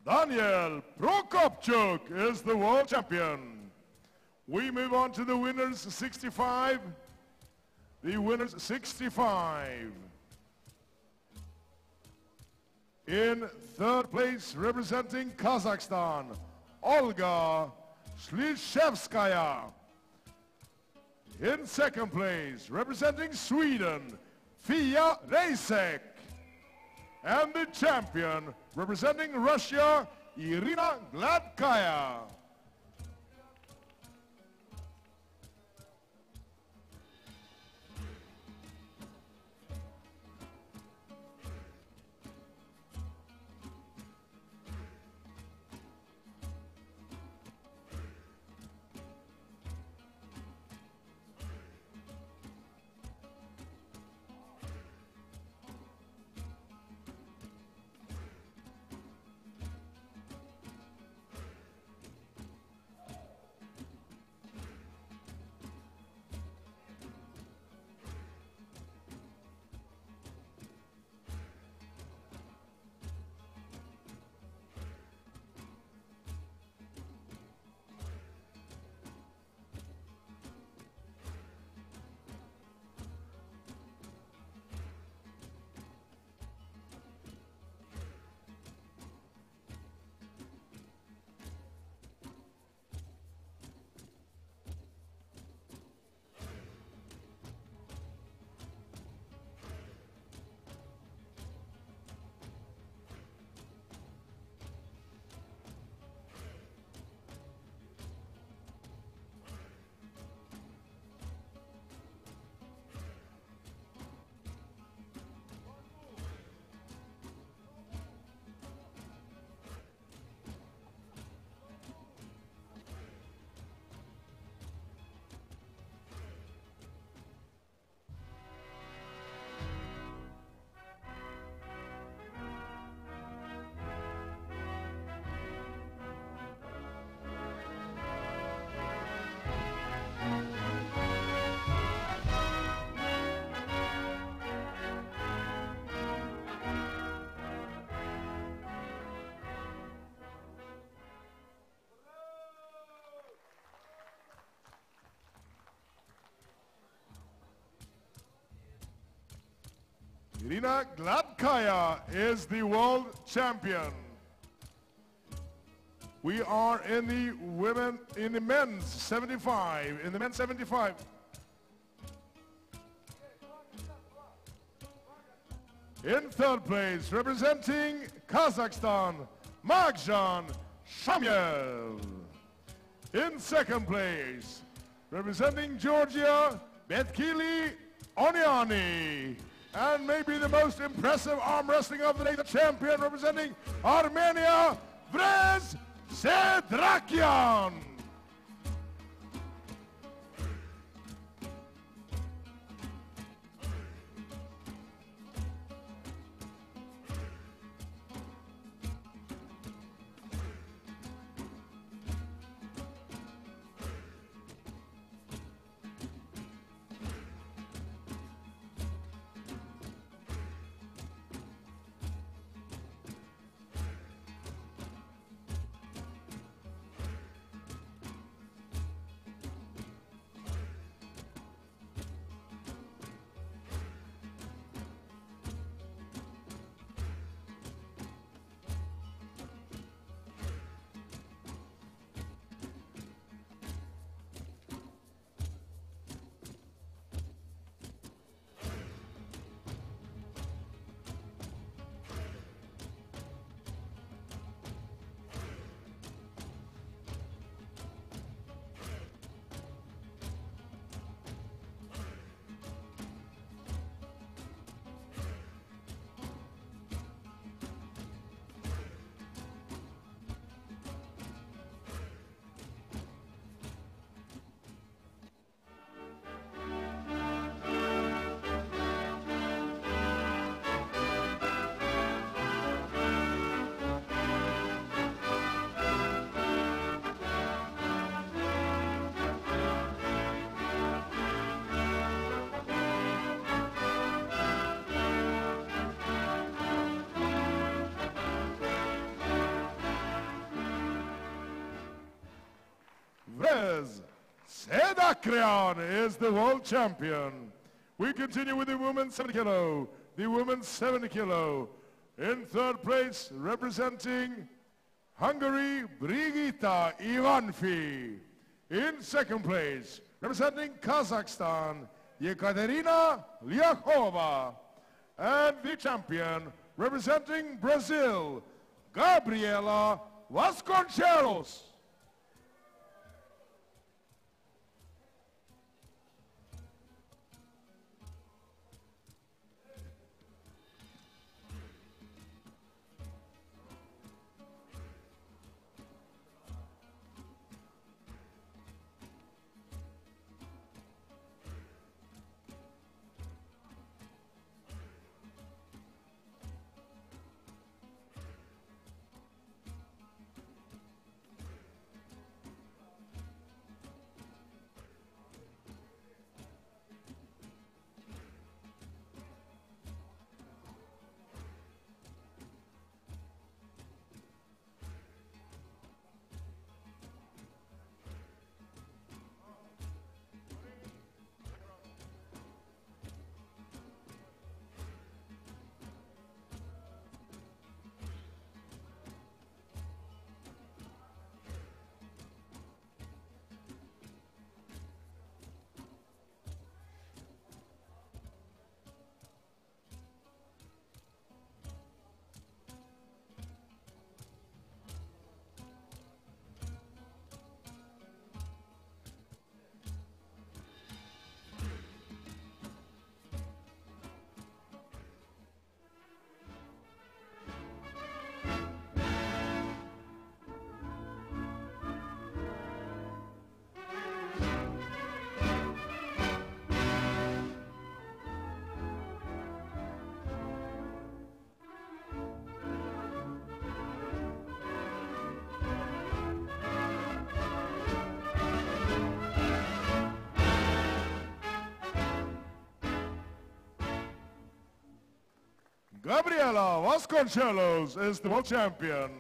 Daniel Prokopchuk is the world champion. We move on to the winners 65. The winners 65. In third place, representing Kazakhstan, Olga Slishevskaya. In second place, representing Sweden, Fia Reisek. And the champion, representing Russia, Irina Gladkaya. Irina Gladkaya is the world champion. We are in the men's 75. In the men's 75. In third place, representing Kazakhstan, Magjan Shamyev. In second place, representing Georgia, Betkili Oniani. And maybe the most impressive arm wrestling of the day, the champion representing Armenia, Vrez Sedrakian. Vrez Sedrakian is the world champion. We continue with the women's 70 kilo. The women's 70 kilo. In third place, representing Hungary, Brigitta Ivanfi. In second place, representing Kazakhstan, Yekaterina Lyakova. And the champion, representing Brazil, Gabriela Vasconcelos. Gabriela Vasconcelos is the world champion.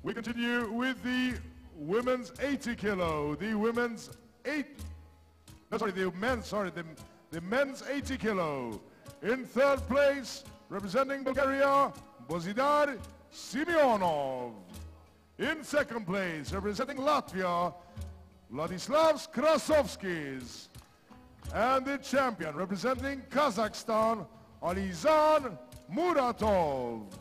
We continue with the women's 80 kilo. The women's the men's 80 kilo. In third place, representing Bulgaria, Bozidar Simeonov. In second place, representing Latvia, Vladislavs Krasovskis. And the champion, representing Kazakhstan, Alizan Muratov.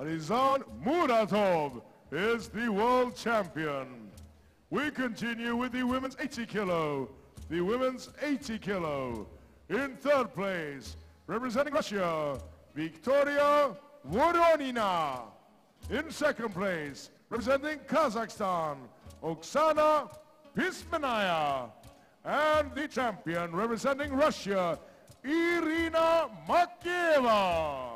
Alizan Muratov is the world champion. We continue with the women's 80 kilo. The women's 80 kilo. In third place, representing Russia, Victoria Voronina. In second place, representing Kazakhstan, Oksana Pismanaya. And the champion, representing Russia, Irina Makieva.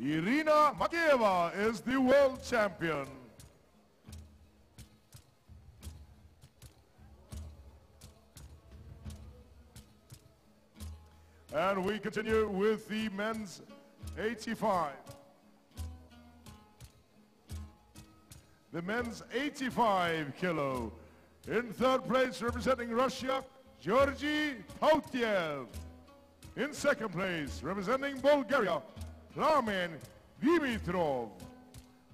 Irina Makieva is the world champion. And we continue with the men's 85. The men's 85 kilo. In third place, representing Russia, Georgy Pautiev. In second place, representing Bulgaria, Plamen Dimitrov.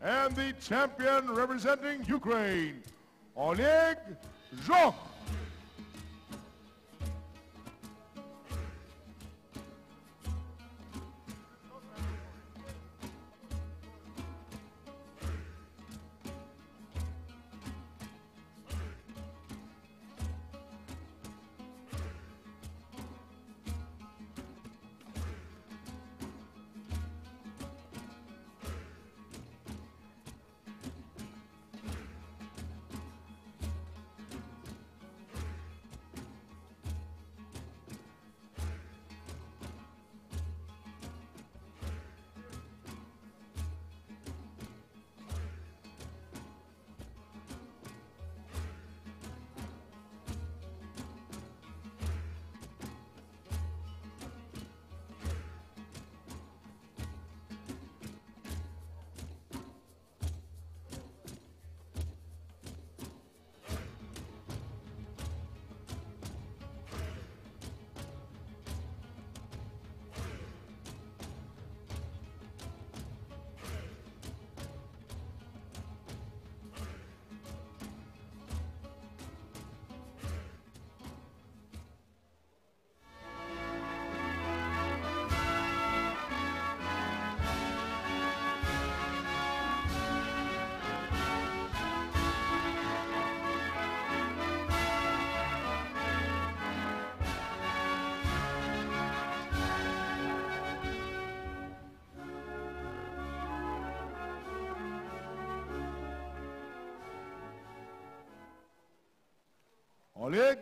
And the champion representing Ukraine, Oleg Zhokh. Oleg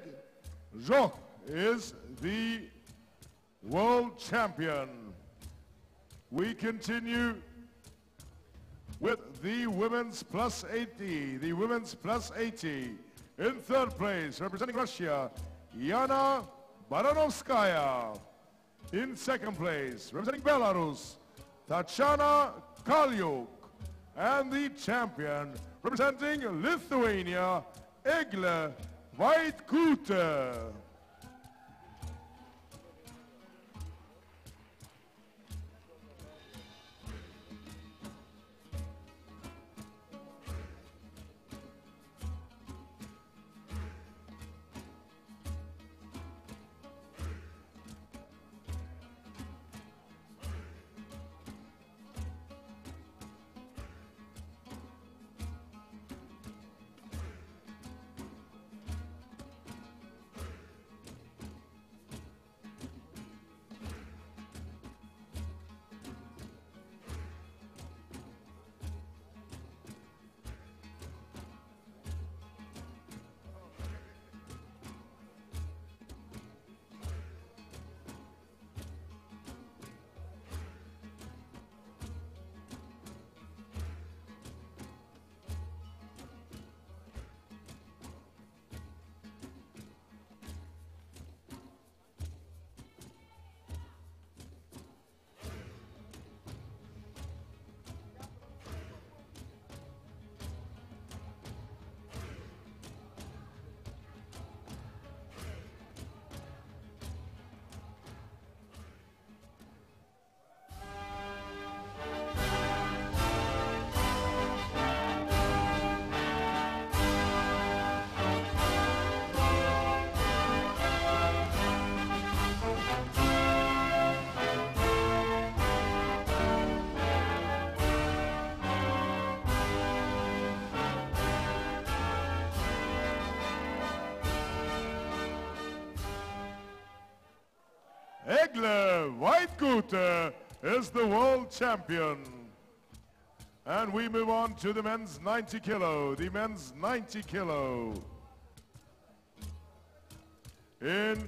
Zhokh is the world champion. We continue with the women's plus 80. The women's plus 80. In third place, representing Russia, Yana Baranovskaya. In second place, representing Belarus, Tatiana Kalyuk. And the champion, representing Lithuania, Egle Vaitkute. Egle Vaitkute is the world champion. And we move on to the men's 90 kilo. The men's 90 kilo. In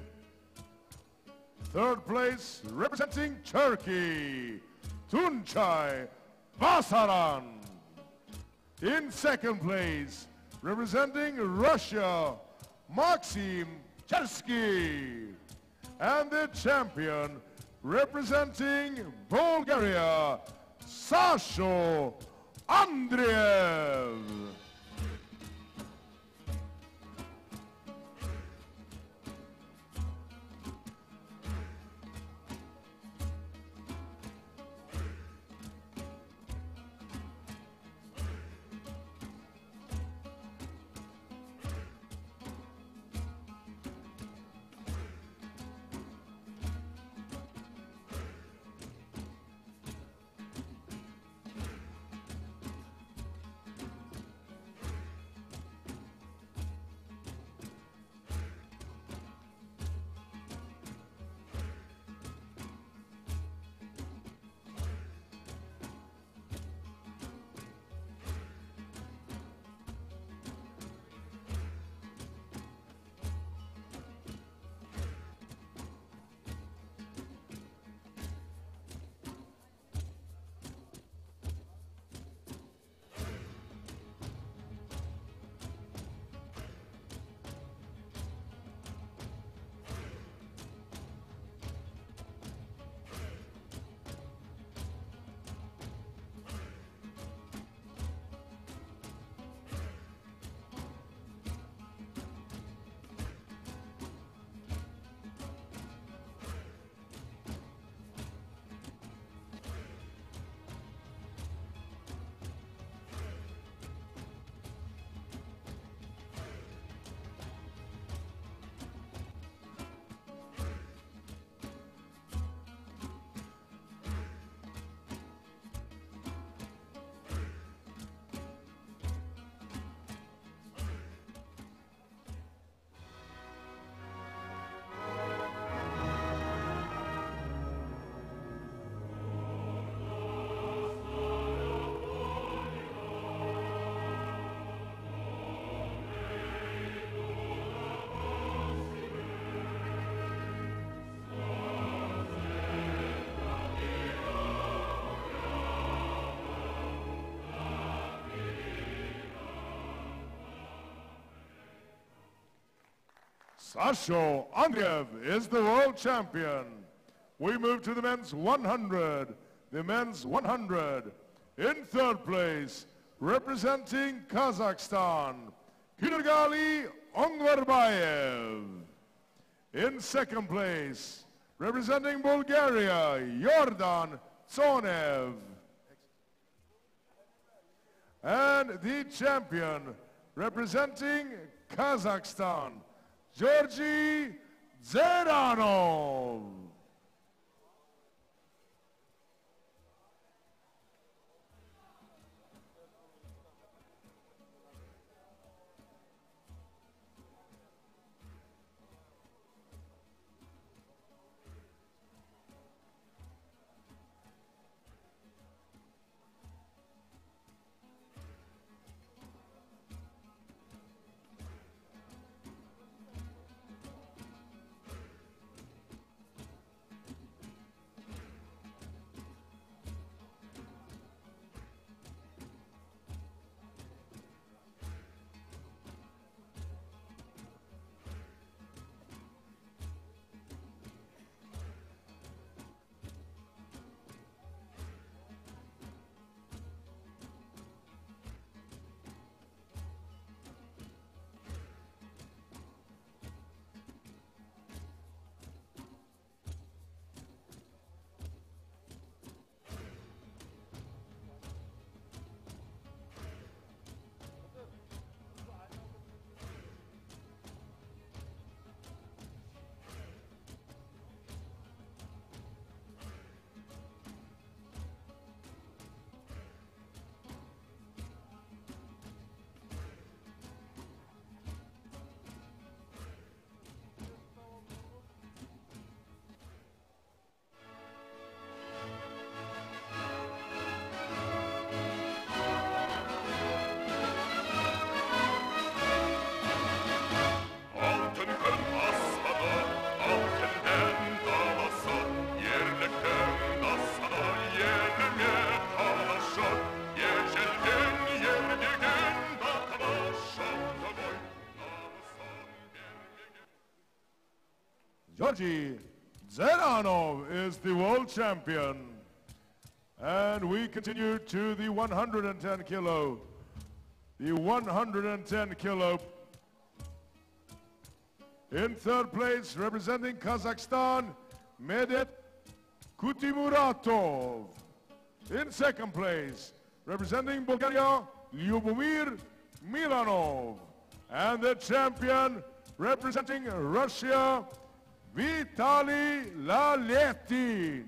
third place, representing Turkey, Tunçay Basaran. In second place, representing Russia, Maxim Chersky. And the champion, representing Bulgaria, Sasho Andreev. Sasho Andreev is the world champion. We move to the men's 100. The men's 100. In third place, representing Kazakhstan, Kudurgali Ongverbayev. In second place, representing Bulgaria, Yordan Tsonev. And the champion, representing Kazakhstan, Georgy Zeranov. Georgi Zeranov is the world champion. And we continue to the 110 kilo. The 110 kilo. In third place, representing Kazakhstan, Medet Kutimuratov. In second place, representing Bulgaria, Lyubomir Milanov. And the champion, representing Russia, Vitaly Laletin.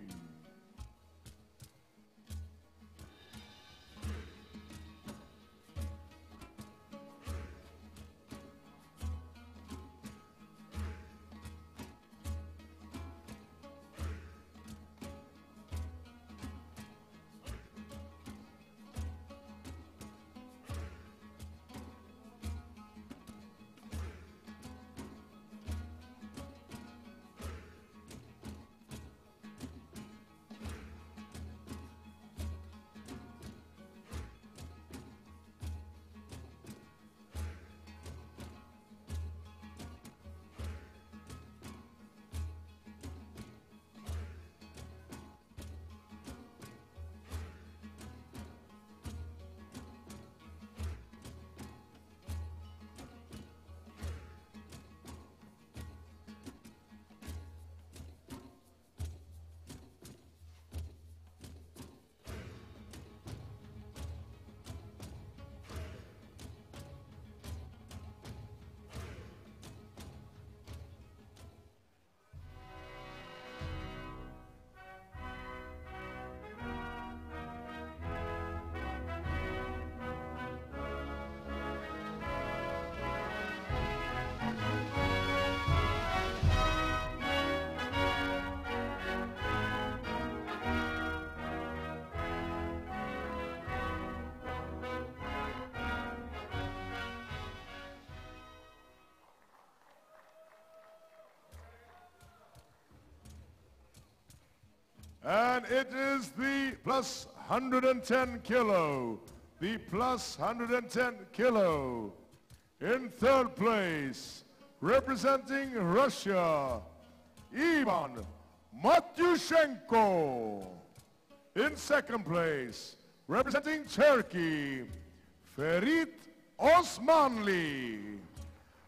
And it is the plus 110 kilo. The plus 110 kilo. In third place, representing Russia, Ivan Matyushenko. In second place, representing Turkey, Ferit Osmanli.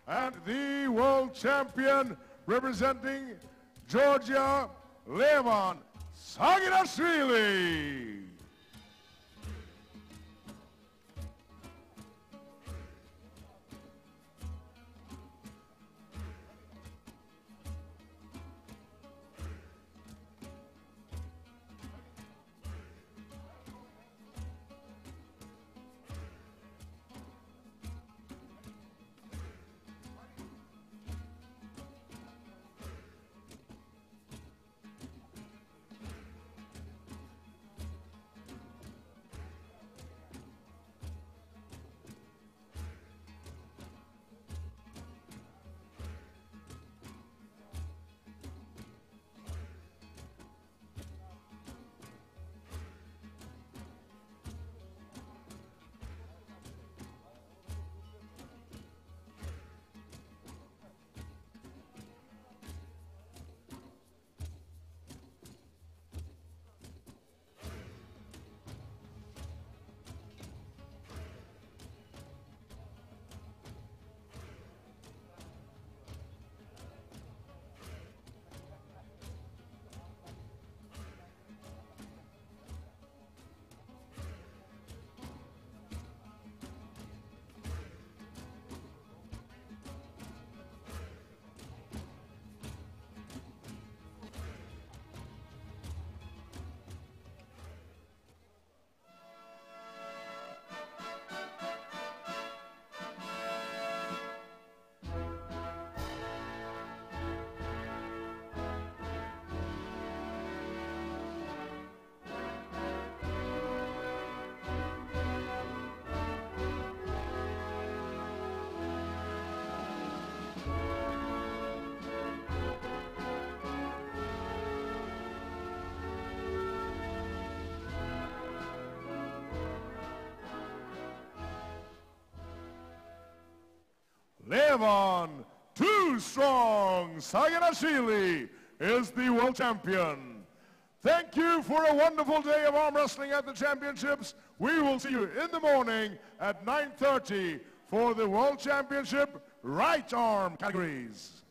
And the world champion, representing Georgia, Levan Saginashvili. Levan too strong. Saganashvili is the world champion. Thank you for a wonderful day of arm wrestling at the championships. We will see you in the morning at 9:30 for the World Championship right arm categories.